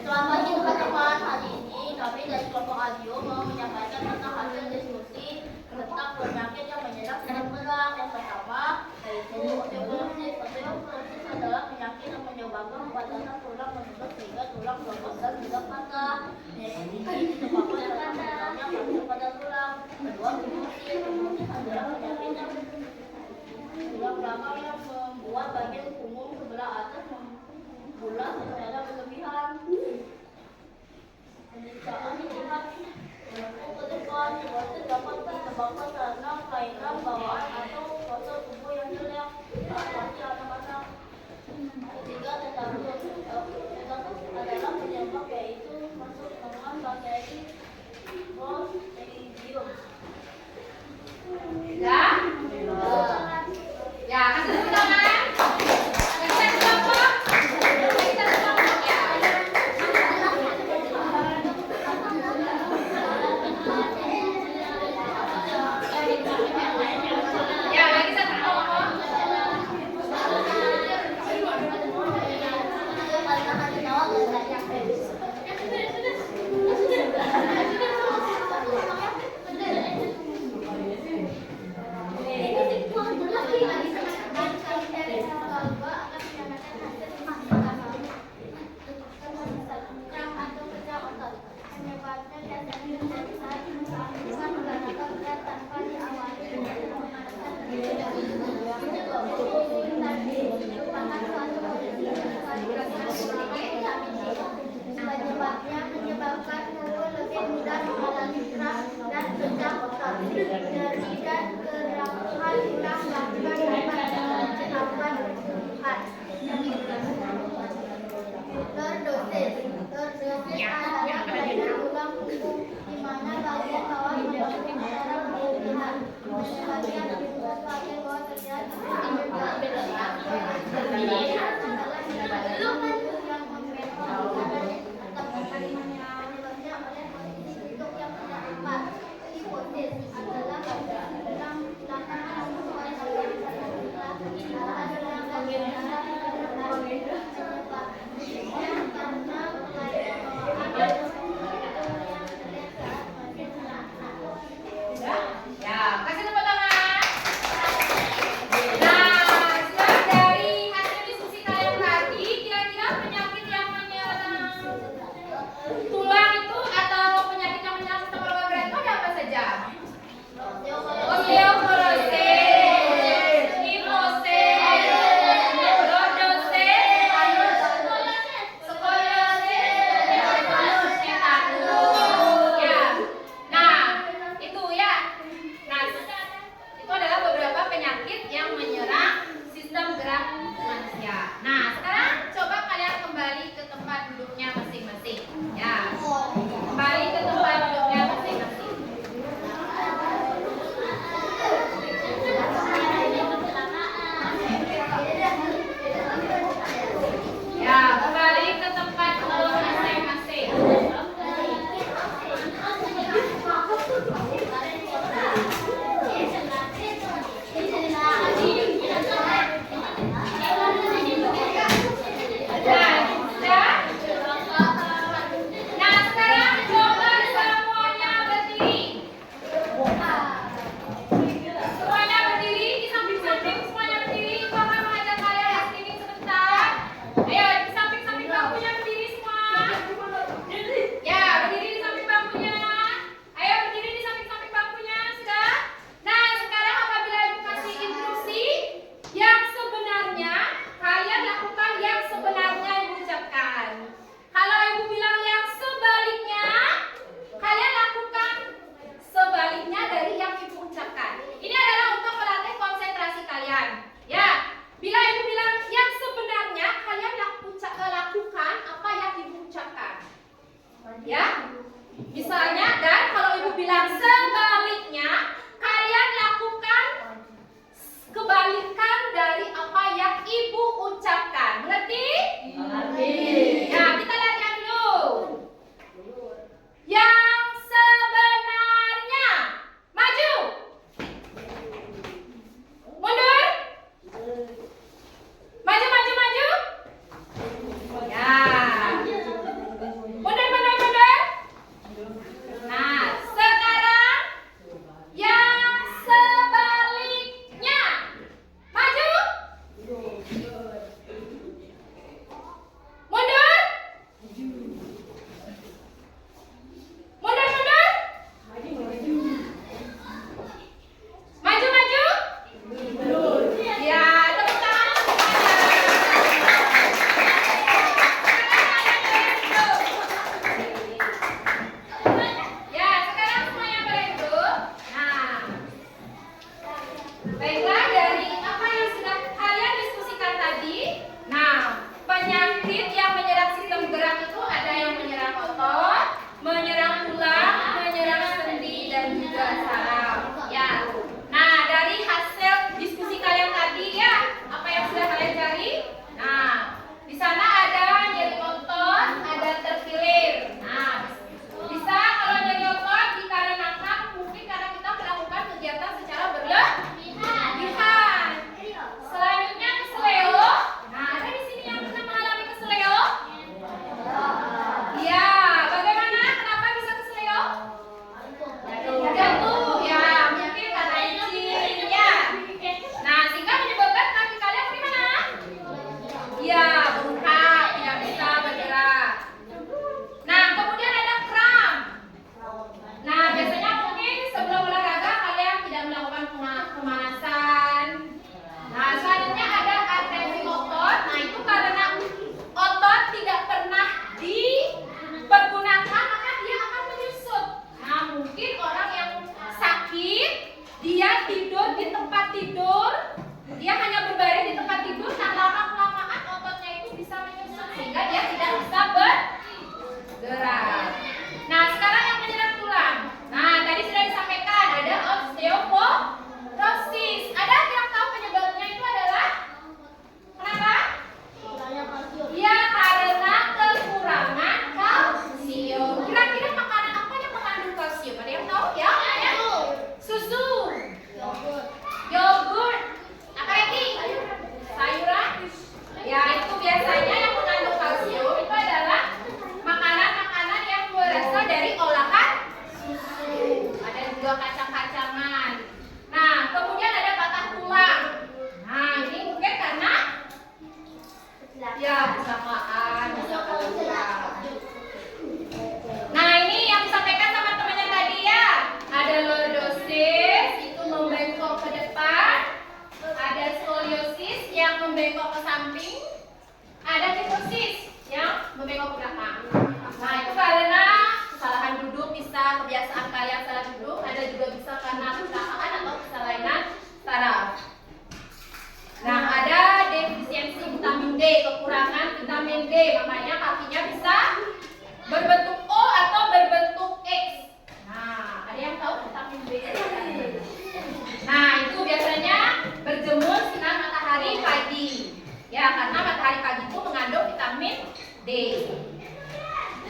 Selamat pagi teman-teman. Hari ini kami dari kelompok Adio mau menyampaikan tentang hasil diskusi tentang penyakit yang menyerang saraf gerak. Yang pertama yaitu osteoporosis. Osteoporosis adalah penyakit yang menyebabkan pembatasan tulang menusuk sehingga tulang berotot dan mudah patah. Penyakit ini disebabkan karena menurunnya kalsium pada tulang. Kedua, fibrosis. Fibrosis adalah penyakit yang tulang belakang yang membuat bagian punggung sebelah atas membulat secara berlebihan. Penderitaan melihat melengkung ke depan. Fibrosis dapat disebabkan karena kelainan bawaan atau postur tubuh yang jelek saat masih anak-anak. Ketiga, tetapi adalah penyebab yaitu masuk dengan bakteri Clostridium. Ya? Ya, kasih tepuk tangan. Kita kelompok. Kita kelompok ya. Ya, lagi satu kelompok. Penyebabnya menyebabkan tubuh lebih mudah mengalami kram dan bengkak otot, nyeri dan kerapuhan tulang belakang Hipnosis adalah kelainan tulang punggung di mana bagian bawah membentuk secara berlebihan. Bagian atas bagian bawah terjadi adalah yang penyebabnya oleh posisi bentuk yang tidak tepat. Hipotesis adalah dalam belakang sesuai Ya, kasih tepuk tangan. Nah, sekarang dari hasil diskusi kalian tadi, kira-kira penyakit yang menyerang tulang itu atau penyakit yang menyerang sistem organ berat itu ada apa saja? Osteoporosis, kifosis, lordosis, skoliosis, tetanus. Ya. Nah, itu ya. Nah, itu adalah beberapa penyakit yang menyerang sistem gerak manusia. Nah, sekarang coba kalian kembali ke tempat duduknya masing-masing. Ya. Kembali ke tempat duduknya masing-masing. Ya, kembali ke tempat duduk masing-masing. Nah, sekarang coba semuanya berdiri. Semuanya berdiri di samping-samping, semuanya berdiri. Ibu akan mengajak kalian listening sebentar. Ayo, di samping-samping bangkunya berdiri semua. Ya, berdiri di samping bangkunya. Ayo berdiri di samping-samping bangkunya, sudah? Nah, sekarang apabila ibu kasih instruksi yang sebenarnya, kalian lakukan yang sebenarnya ibu ucapkan. Kalau ibu bilang yang sebaliknya, kalian lakukan sebaliknya dari yang ibu ucapkan. Ini adalah untuk melatih konsentrasi kalian. Ya, bila ibu bilang yang sebenarnya, kalian lakukan apa yang ibu ucapkan. Ya, misalnya, dan kalau ibu bilang sebaliknya, kalian lakukan kebalikan dari apa yang ibu ucapkan. Mengerti? Nah, kita lihat dulu. Yang sebenarnya, maju, mundur, maju, maju, maju. Ya, mundur, mundur, mundur. Nah, sekarang yang sebaliknya, maju, mundur, mundur, mundur, maju, maju. Ya, tepuk tangan semuanya. Ya, sekarang semuanya berduduk. Nah, baiklah, dari apa yang sudah kalian diskusikan tadi, nah, penyakit yang menyerang sistem gerak itu ada yang menyerang otot, menyerang tulang, menyerang sendi, dan juga saraf. Ya, nah, dari hasil diskusi kalian tadi ya, apa yang sudah kalian cari? Nah, di sana ada nyeri otot, ada terkilir. Nah, bisa kalau nyeri otot dikarenakan mungkin karena kita melakukan kegiatan secara berlebihan. Selanjutnya keseleo. Nah, ada di sini yang pernah mengalami keseleo? Ya, bagaimana? Kenapa bisa keseleo? Jatuh, ya, mungkin karena izin, ya. Nah, sehingga menyebabkan kaki kalian bagaimana? Ya, bengkak, tidak bisa bergerak. Nah, kemudian ada kram. Nah, biasanya mungkin sebelum olahraga kalian tidak melakukan pemanasan. Nah, selanjutnya ada atresi otot. Nah, itu karena otot tidak pernah dipergunakan, maka dia akan menyusut. Nah, mungkin orang yang sakit, dia tidur di tempat tidur, dia hanya berbaring di tempat tidur, nah lama-kelamaan ototnya itu bisa menyusut sehingga dia tidak bisa samping, ada hiposis yang membengkok ke belakang. Nah, itu karena kesalahan duduk bisa, kebiasaan kalian salah duduk, ada juga bisa karena kecelakaan atau kesalahpahaman saraf. Nah, ada defisiensi vitamin D, kekurangan vitamin D, makanya kakinya bisa berbentuk O atau berbentuk X. Nah, ada yang tahu vitamin D? Nah, itu biasanya berjemur sinar matahari pagi. Ya, karena matahari pagi itu mengandung vitamin D.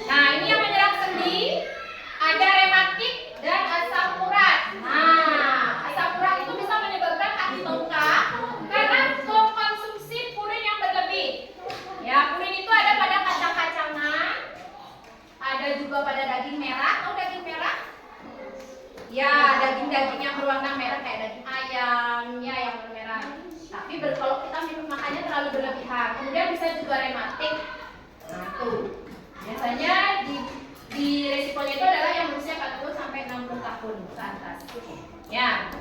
Nah, ini yang menyerang sendi, ada rematik dan asam urat. Nah, asam urat itu bisa menyebabkan kaki bengkak karena mengkonsumsi purin yang berlebih. Ya, purin itu ada pada kacang-kacangan, ada juga pada daging merah. Tahu daging merah? Ya, daging-daging yang berwarna merah kayak daging ayam, ya yang bermerah. Tapi kalau kita minum makannya terlalu berlebihan, kemudian bisa juga rematik. Nah, tuh. Biasanya di resikonya itu adalah yang berusia 40 sampai 60 tahun ke atas. Ya.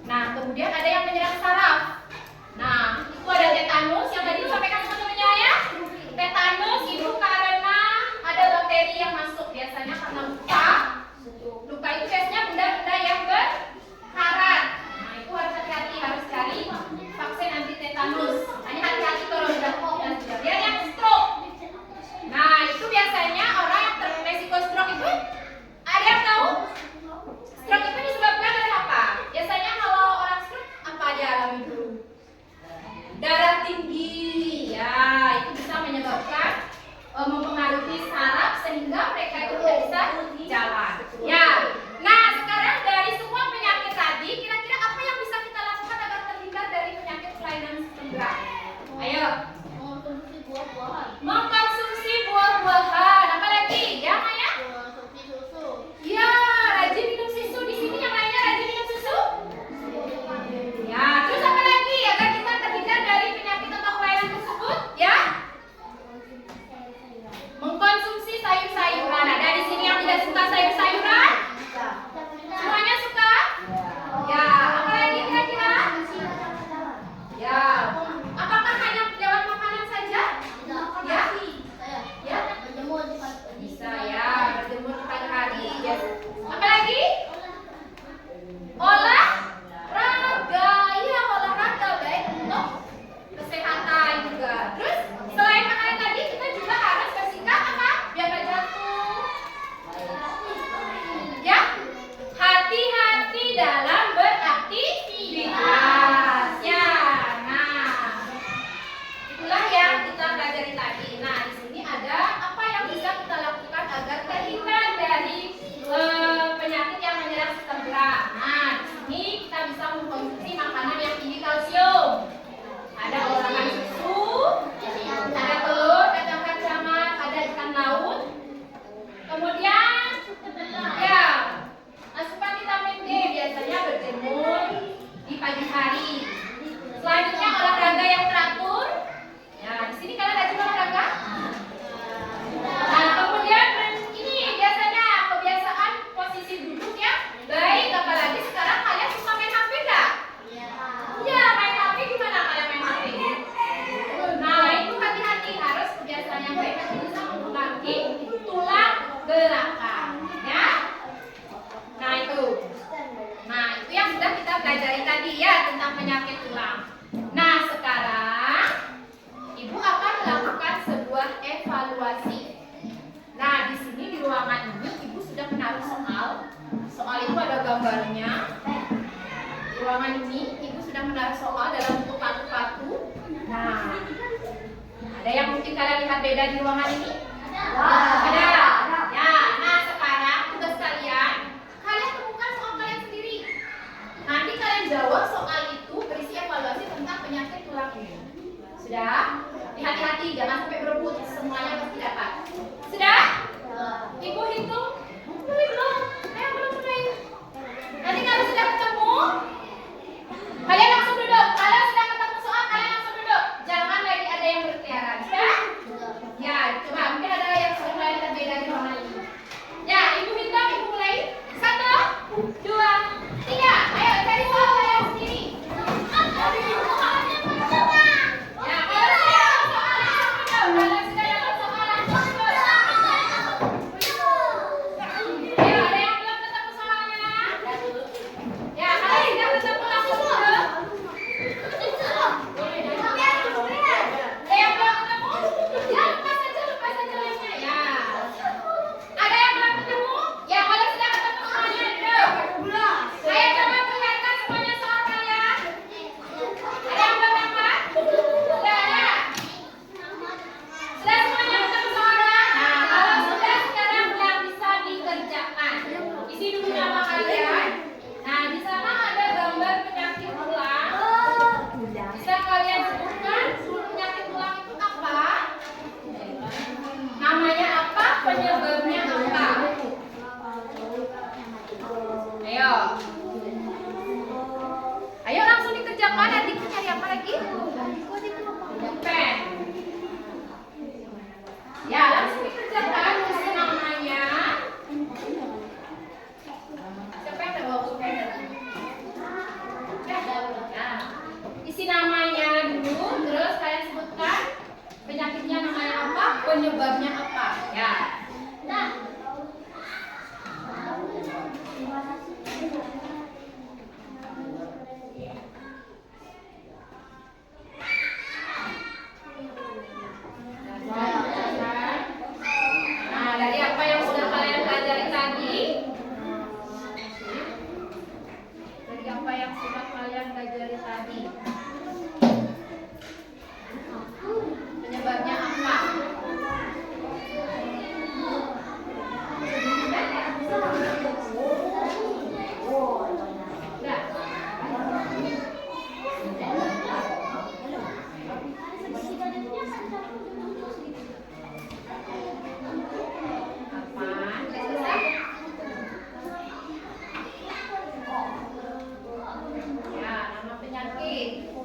Nah, kemudian ada yang menyerang saraf. Nah, itu ada tetanus yang tadi disampaikan teman-temannya ya. Tetanus itu karena ada bakteri yang masuk, biasanya karena luka. Luka itu biasanya benda-benda yang berkarat. Nah, itu harus hati-hati, harus cari vaksin anti tetanus. Hanya hati-hati kalau sudah kok dan sudah. Biar yang stroke. Nah, itu biasanya orang yang resiko stroke itu ada yang tahu? Stroke itu disebabkan dari apa? Biasanya kalau orang stroke apa dia alami dulu? Darah tinggi. Ya, itu bisa menyebabkan mempengaruhi saraf sehingga mereka itu tidak bisa jalan. Ya. Nah, sekarang dari semua penyakit tadi, kira-kira apa yang bisa kita lakukan agar terhindar dari penyakit kelainan sistem gerak? Ayo. Mengkonsumsi buah-buahan. Mengkonsumsi buah-buahan. Apa lagi? Ya, Maya? Mengkonsumsi susu. Ya, rajin minum susu. Di sini yang lainnya rajin minum susu. Ya, terus apa lagi agar kita terhindar dari penyakit atau kelainan tersebut? Ya? Mengkonsumsi sayur-sayuran. Ada di sini yang tidak suka sayur-sayuran? Semuanya suka? Ya, apa lagi kira-kira? Ya, apakah hanya lewat makanan saja? Ya? Ya? Berjemur di pagi. Bisa ya, berjemur di pagi hari. Ya. Apa lagi? Olahraga. Iya, olahraga baik untuk kesehatan juga. Terus selain makanan tadi kita juga harus bersikap apa? Biar nggak jatuh. Ya, hati-hati dalam beraktivitas. Ya, nah itulah yang kita pelajari tadi. Nah, di sini ada apa yang bisa kita lakukan agar terhindar dari penyakit yang menyerang sistem gerak. Nah, di sini kita bisa mengkonsumsi makanan yang tinggi kalsium. Ada olahan susu, ada telur, kacang-kacangan, ada ikan laut. Kemudian, ya, asupan vitamin D biasanya berjemur di pagi hari. Selanjutnya olahraga yang teratur. Ya, di sini kalian rajin olahraga. Nah, kemudian ini biasanya kebiasaan posisi duduk ya baik, apalagi sekarang kalian suka main HP nggak? Iya, main HP gimana kalian main HP? Nah, itu hati-hati, harus kebiasaan yang baik nanti bisa mempengaruhi tulang belakang, ya. Nah, itu yang sudah kita pelajari tadi ya tentang penyakit tulang. Nah, sekarang Ibu akan melakukan sebuah evaluasi. Nah, di sini di ruangan ini Ibu sudah menaruh soal. Soal itu ada gambarnya. Di ruangan ini Ibu sudah menaruh soal dalam bentuk paku-paku. Nah, ada yang mungkin kalian lihat beda di ruangan ini? Ada. Ya, nah sekarang tugas kalian temukan soal kalian sendiri. Nanti kalian jawab soal itu berisi evaluasi tentang penyakit tulang ini. Sudah? Hati-hati, jangan sampai berebut, semuanya pasti dapat. Sudah? Ibu hitung. Belum. Ayo belum mulai. Nanti kalau sudah ketemu, kalian langsung duduk. Kalau sudah ketemu soal, kalian langsung duduk. Jangan lagi ada yang berkeliaran. Sudah? Ya, coba mungkin ada yang sudah mulai lihat beda di ruangan ini. Ya, Ibu hitung, Ibu mulai. 1, 2, 3. Ayo cari soal kalian sendiri. Ya, kalau sudah kan adikku cari apa lagi? Pen. Ya, langsung dikerjakan. Isi namanya. Siapa yang bawa pulpen tadi? Ya. Isi namanya dulu, terus kalian sebutkan penyakitnya namanya apa, penyebabnya apa. Ya. Nah. Nah, dari apa yang sudah kalian pelajari tadi? Dari apa yang sudah kalian pelajari tadi? Penyebabnya apa?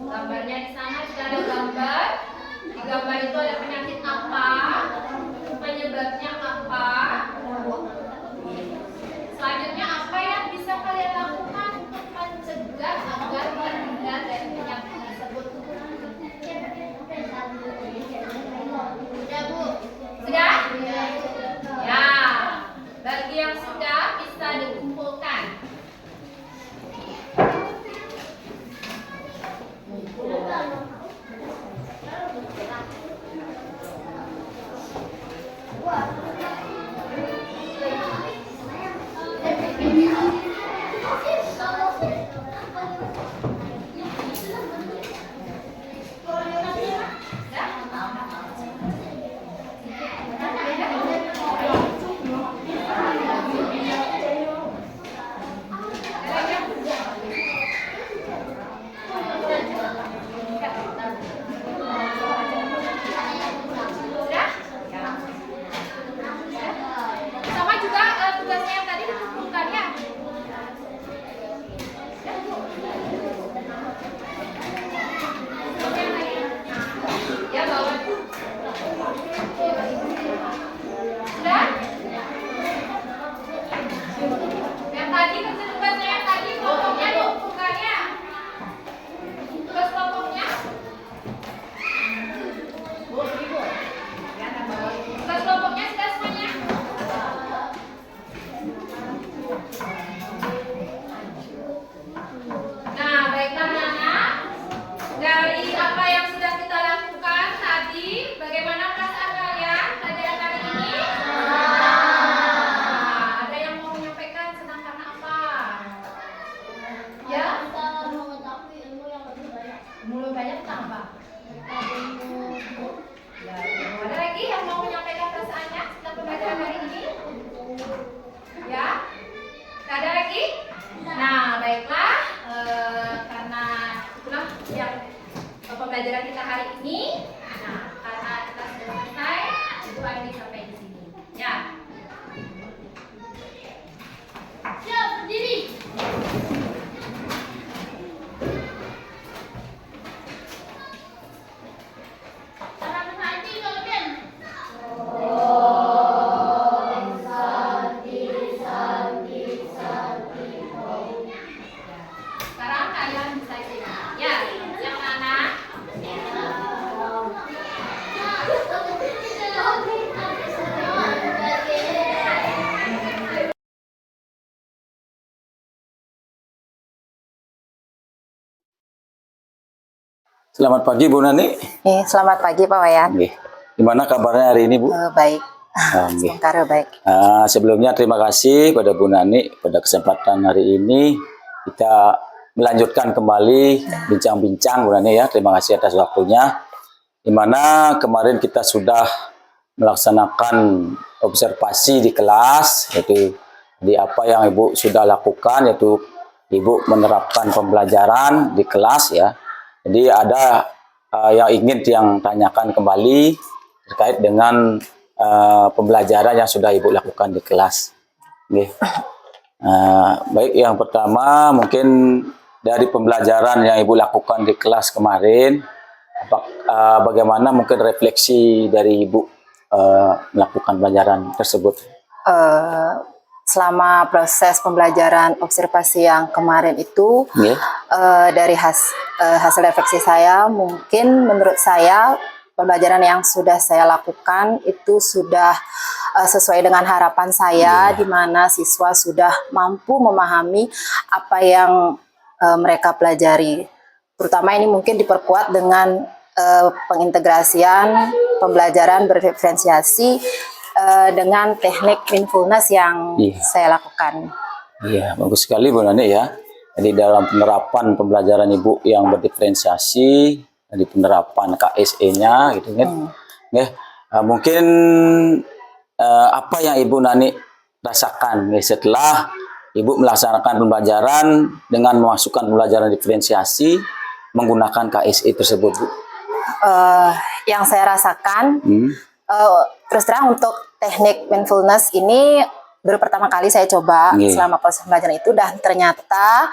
Gambarnya di sana sudah ada gambar. Di gambar itu ada penyakit apa, penyebabnya apa. Selanjutnya apa yang bisa kalian lakukan untuk mencegah agar terhindar dari penyakit tersebut? Sudah Bu? Sudah? Ya. Bagi yang sudah bisa dikumpulkan. Sama juga tugasnya yang tadi dikumpulkan ya. Ya bawa. Sudah? Yang tadi kerja tugasnya yang tadi kelompoknya dikumpulkan ya. Tugas kelompoknya. Tugas kelompoknya sudah semuanya. Nah, baiklah anak-anak. Dari apa yang sudah kita lakukan tadi, bagaimana perasaan kalian pelajaran kali ini? Ada yang mau menyampaikan senang karena apa? Ya? Kita mengetahui ilmu yang lebih banyak. Mulai banyak tentang apa? Ya, ada lagi yang mau menyampaikan perasaannya setelah pembelajaran hari ini? Ya? Tidak ada lagi? Nah, baiklah. Karena itulah yang pembelajaran kita hari ini. Nah, karena kita sudah selesai, itu hari ini sampai di sini. Ya. Siap, berdiri. Salam hati kalian. Sekarang kalian bisa istirahat. Ya, yang mana? Selamat pagi Bu Nani. Selamat pagi Pak Wayan. Nggih. Gimana kabarnya hari ini Bu? Baik. Nggih. Sementara baik. Sebelumnya terima kasih pada Bu Nani pada kesempatan hari ini kita melanjutkan kembali bincang-bincang Bu Nani ya. Terima kasih atas waktunya. Dimana kemarin kita sudah melaksanakan observasi di kelas, yaitu di apa yang Ibu sudah lakukan, yaitu Ibu menerapkan pembelajaran di kelas ya. Jadi ada yang ingin yang tanyakan kembali terkait dengan pembelajaran yang sudah Ibu lakukan di kelas. Baik, yang pertama mungkin dari pembelajaran yang Ibu lakukan di kelas kemarin, bagaimana mungkin refleksi dari Ibu melakukan pelajaran tersebut? Selama proses pembelajaran observasi yang kemarin itu, dari hasil refleksi saya, mungkin menurut saya pembelajaran yang sudah saya lakukan itu sudah sesuai dengan harapan saya, di mana siswa sudah mampu memahami apa yang mereka pelajari. Terutama ini mungkin diperkuat dengan pengintegrasian pembelajaran berdiferensiasi dengan teknik mindfulness yang saya lakukan. Iya, bagus sekali Bu Nani ya. Jadi dalam penerapan pembelajaran Ibu yang berdiferensiasi, di penerapan KSE-nya gitu kan. Mungkin apa yang Ibu Nani rasakan setelah Ibu melaksanakan pembelajaran dengan memasukkan pembelajaran diferensiasi menggunakan KSE tersebut, Bu? Yang saya rasakan, terus terang untuk teknik mindfulness ini baru pertama kali saya coba selama proses pembelajaran itu, dan ternyata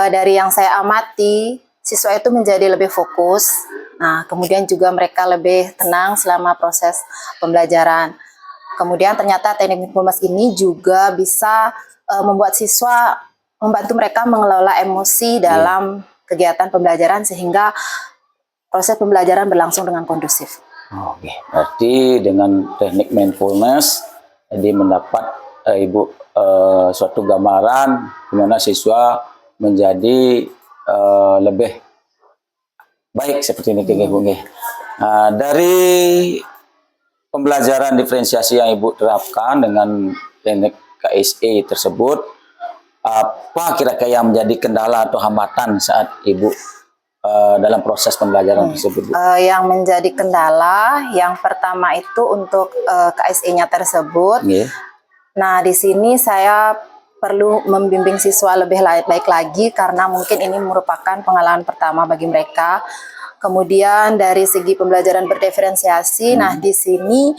dari yang saya amati, siswa itu menjadi lebih fokus. Nah, kemudian juga mereka lebih tenang selama proses pembelajaran. Kemudian ternyata teknik mindfulness ini juga bisa membuat siswa, membantu mereka mengelola emosi dalam kegiatan pembelajaran sehingga proses pembelajaran berlangsung dengan kondusif. Oke, berarti dengan teknik mindfulness jadi mendapat Ibu suatu gambaran di mana siswa menjadi lebih baik seperti ini, Bu. Dari pembelajaran diferensiasi yang Ibu terapkan dengan teknik KSE tersebut, apa kira-kira yang menjadi kendala atau hambatan saat Ibu dalam proses pembelajaran tersebut, Bu? Yang menjadi kendala yang pertama itu untuk KSE-nya tersebut. Nah, di sini saya perlu membimbing siswa lebih baik lagi karena mungkin ini merupakan pengalaman pertama bagi mereka. Kemudian dari segi pembelajaran berdiferensiasi, nah di sini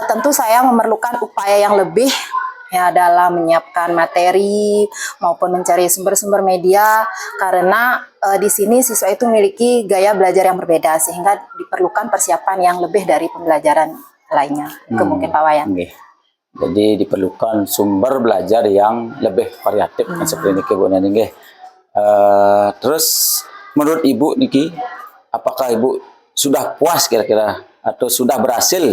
tentu saya memerlukan upaya yang lebih ya dalam menyiapkan materi maupun mencari sumber-sumber media, karena di sini siswa itu memiliki gaya belajar yang berbeda sehingga diperlukan persiapan yang lebih dari pembelajaran lainnya. Mungkin Pak Wayan. Jadi diperlukan sumber belajar yang lebih variatif kan seperti ini, Bu Nani. Terus menurut Ibu Niki, apakah Ibu sudah puas kira-kira atau sudah berhasil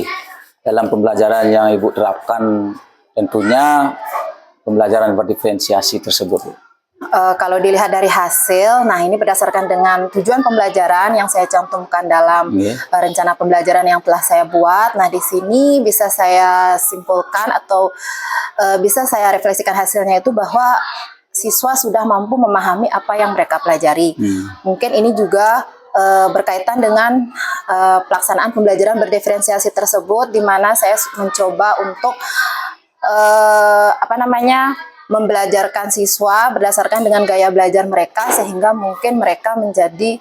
dalam pembelajaran yang Ibu terapkan, tentunya pembelajaran berdiferensiasi tersebut, Bu? Kalau dilihat dari hasil, nah ini berdasarkan dengan tujuan pembelajaran yang saya cantumkan dalam rencana pembelajaran yang telah saya buat. Nah, di sini bisa saya simpulkan atau bisa saya refleksikan hasilnya itu bahwa siswa sudah mampu memahami apa yang mereka pelajari. Mungkin ini juga berkaitan dengan pelaksanaan pembelajaran berdiferensiasi tersebut, di mana saya mencoba untuk membelajarkan siswa berdasarkan dengan gaya belajar mereka sehingga mungkin mereka menjadi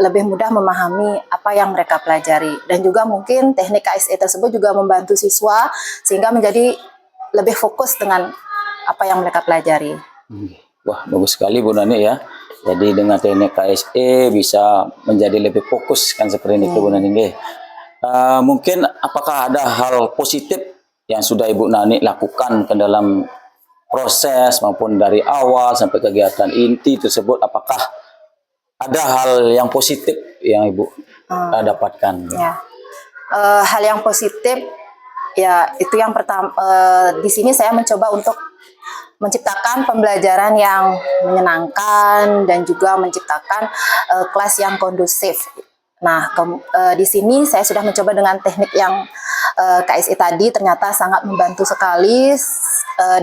lebih mudah memahami apa yang mereka pelajari, dan juga mungkin teknik KSE tersebut juga membantu siswa sehingga menjadi lebih fokus dengan apa yang mereka pelajari. Wah, bagus sekali Bu Nani ya. Jadi dengan teknik KSE bisa menjadi lebih fokus kan seperti ini, Bu Nani. Mungkin apakah ada hal positif yang sudah Ibu Nani lakukan ke dalam proses maupun dari awal sampai kegiatan inti tersebut, apakah ada hal yang positif yang Ibu dapatkan? Ya. Hal yang positif ya itu yang pertama, di sini saya mencoba untuk menciptakan pembelajaran yang menyenangkan dan juga menciptakan kelas yang kondusif. Nah, di sini saya sudah mencoba dengan teknik yang KSE tadi, ternyata sangat membantu sekali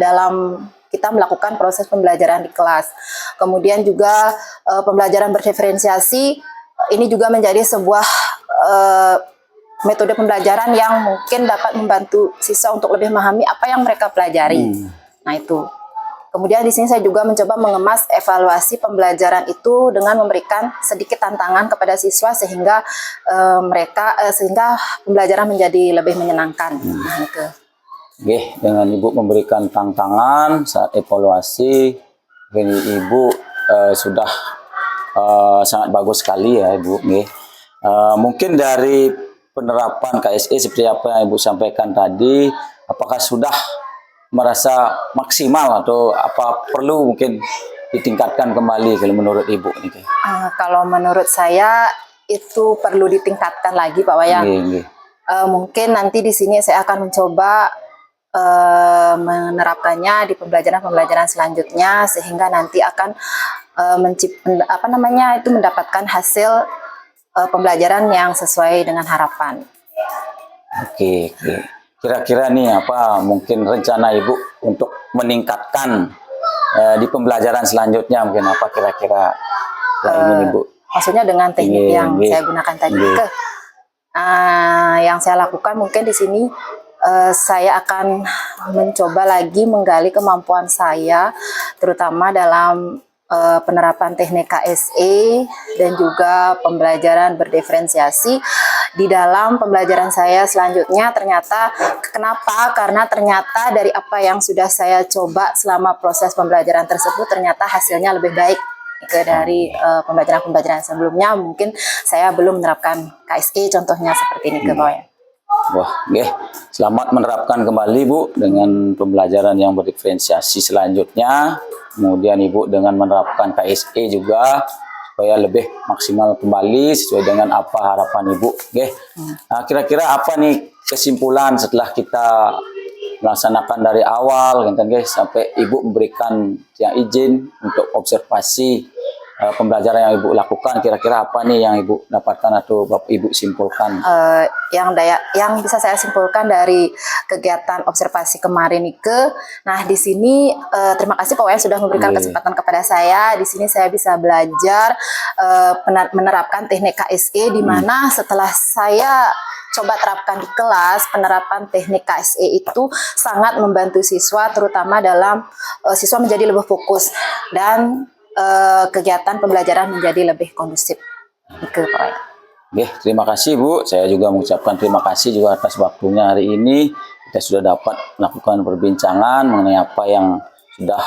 dalam kita melakukan proses pembelajaran di kelas. Kemudian juga pembelajaran berdiferensiasi ini juga menjadi sebuah metode pembelajaran yang mungkin dapat membantu siswa untuk lebih memahami apa yang mereka pelajari. Nah, itu. Kemudian di sini saya juga mencoba mengemas evaluasi pembelajaran itu dengan memberikan sedikit tantangan kepada siswa sehingga sehingga pembelajaran menjadi lebih menyenangkan. Nah, itu. Dengan Ibu memberikan tantangan saat evaluasi, Ini Ibu sudah sangat bagus sekali ya Ibu. Nggih. Mungkin dari penerapan KSE seperti apa yang Ibu sampaikan tadi, apakah sudah merasa maksimal atau apa perlu mungkin ditingkatkan kembali kalau menurut Ibu nih? Kalau menurut saya itu perlu ditingkatkan lagi Pak Wayan. Nggih. Mungkin nanti di sini saya akan mencoba menerapkannya di pembelajaran selanjutnya sehingga nanti akan mendapatkan hasil pembelajaran yang sesuai dengan harapan. Oke. Kira-kira nih apa mungkin rencana Ibu untuk meningkatkan di pembelajaran selanjutnya, mungkin apa kira-kira yang ingin Ibu? Maksudnya dengan teknik yang saya gunakan tadi ke yang saya lakukan mungkin di sini saya akan mencoba lagi menggali kemampuan saya terutama dalam penerapan teknik KSE dan juga pembelajaran berdiferensiasi di dalam pembelajaran saya selanjutnya. Ternyata kenapa? Karena ternyata dari apa yang sudah saya coba selama proses pembelajaran tersebut ternyata hasilnya lebih baik dari pembelajaran sebelumnya. Mungkin saya belum menerapkan KSE contohnya seperti ini ke bawah. Wah, selamat menerapkan kembali Bu dengan pembelajaran yang berdiferensiasi selanjutnya. Kemudian Ibu dengan menerapkan KSE juga supaya lebih maksimal kembali sesuai dengan apa harapan Ibu. Nah, kira-kira apa nih kesimpulan setelah kita melaksanakan dari awal sampai Ibu memberikan yang izin untuk observasi pembelajaran yang Ibu lakukan, kira-kira apa nih yang Ibu dapatkan atau Ibu simpulkan? Yang bisa saya simpulkan dari kegiatan observasi kemarin Nike, nah di sini terima kasih Pak Wayan sudah memberikan kesempatan kepada saya. Di sini saya bisa belajar menerapkan teknik KSE di mana setelah saya coba terapkan di kelas, penerapan teknik KSE itu sangat membantu siswa, terutama dalam siswa menjadi lebih fokus dan kegiatan pembelajaran menjadi lebih kondusif. Terima kasih Bu. Saya juga mengucapkan terima kasih juga atas waktunya hari ini. Kita sudah dapat melakukan perbincangan mengenai apa yang sudah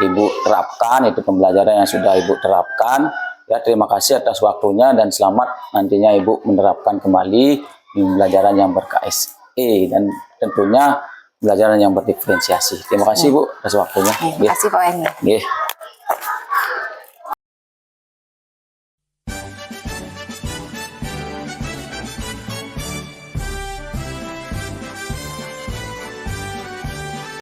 Ibu terapkan, itu pembelajaran yang sudah Ibu terapkan. Ya, terima kasih atas waktunya dan selamat nantinya Ibu menerapkan kembali di pembelajaran yang ber-KSE dan tentunya pembelajaran yang berdiferensiasi. Terima kasih Bu atas waktunya. Terima kasih Pak Wayan.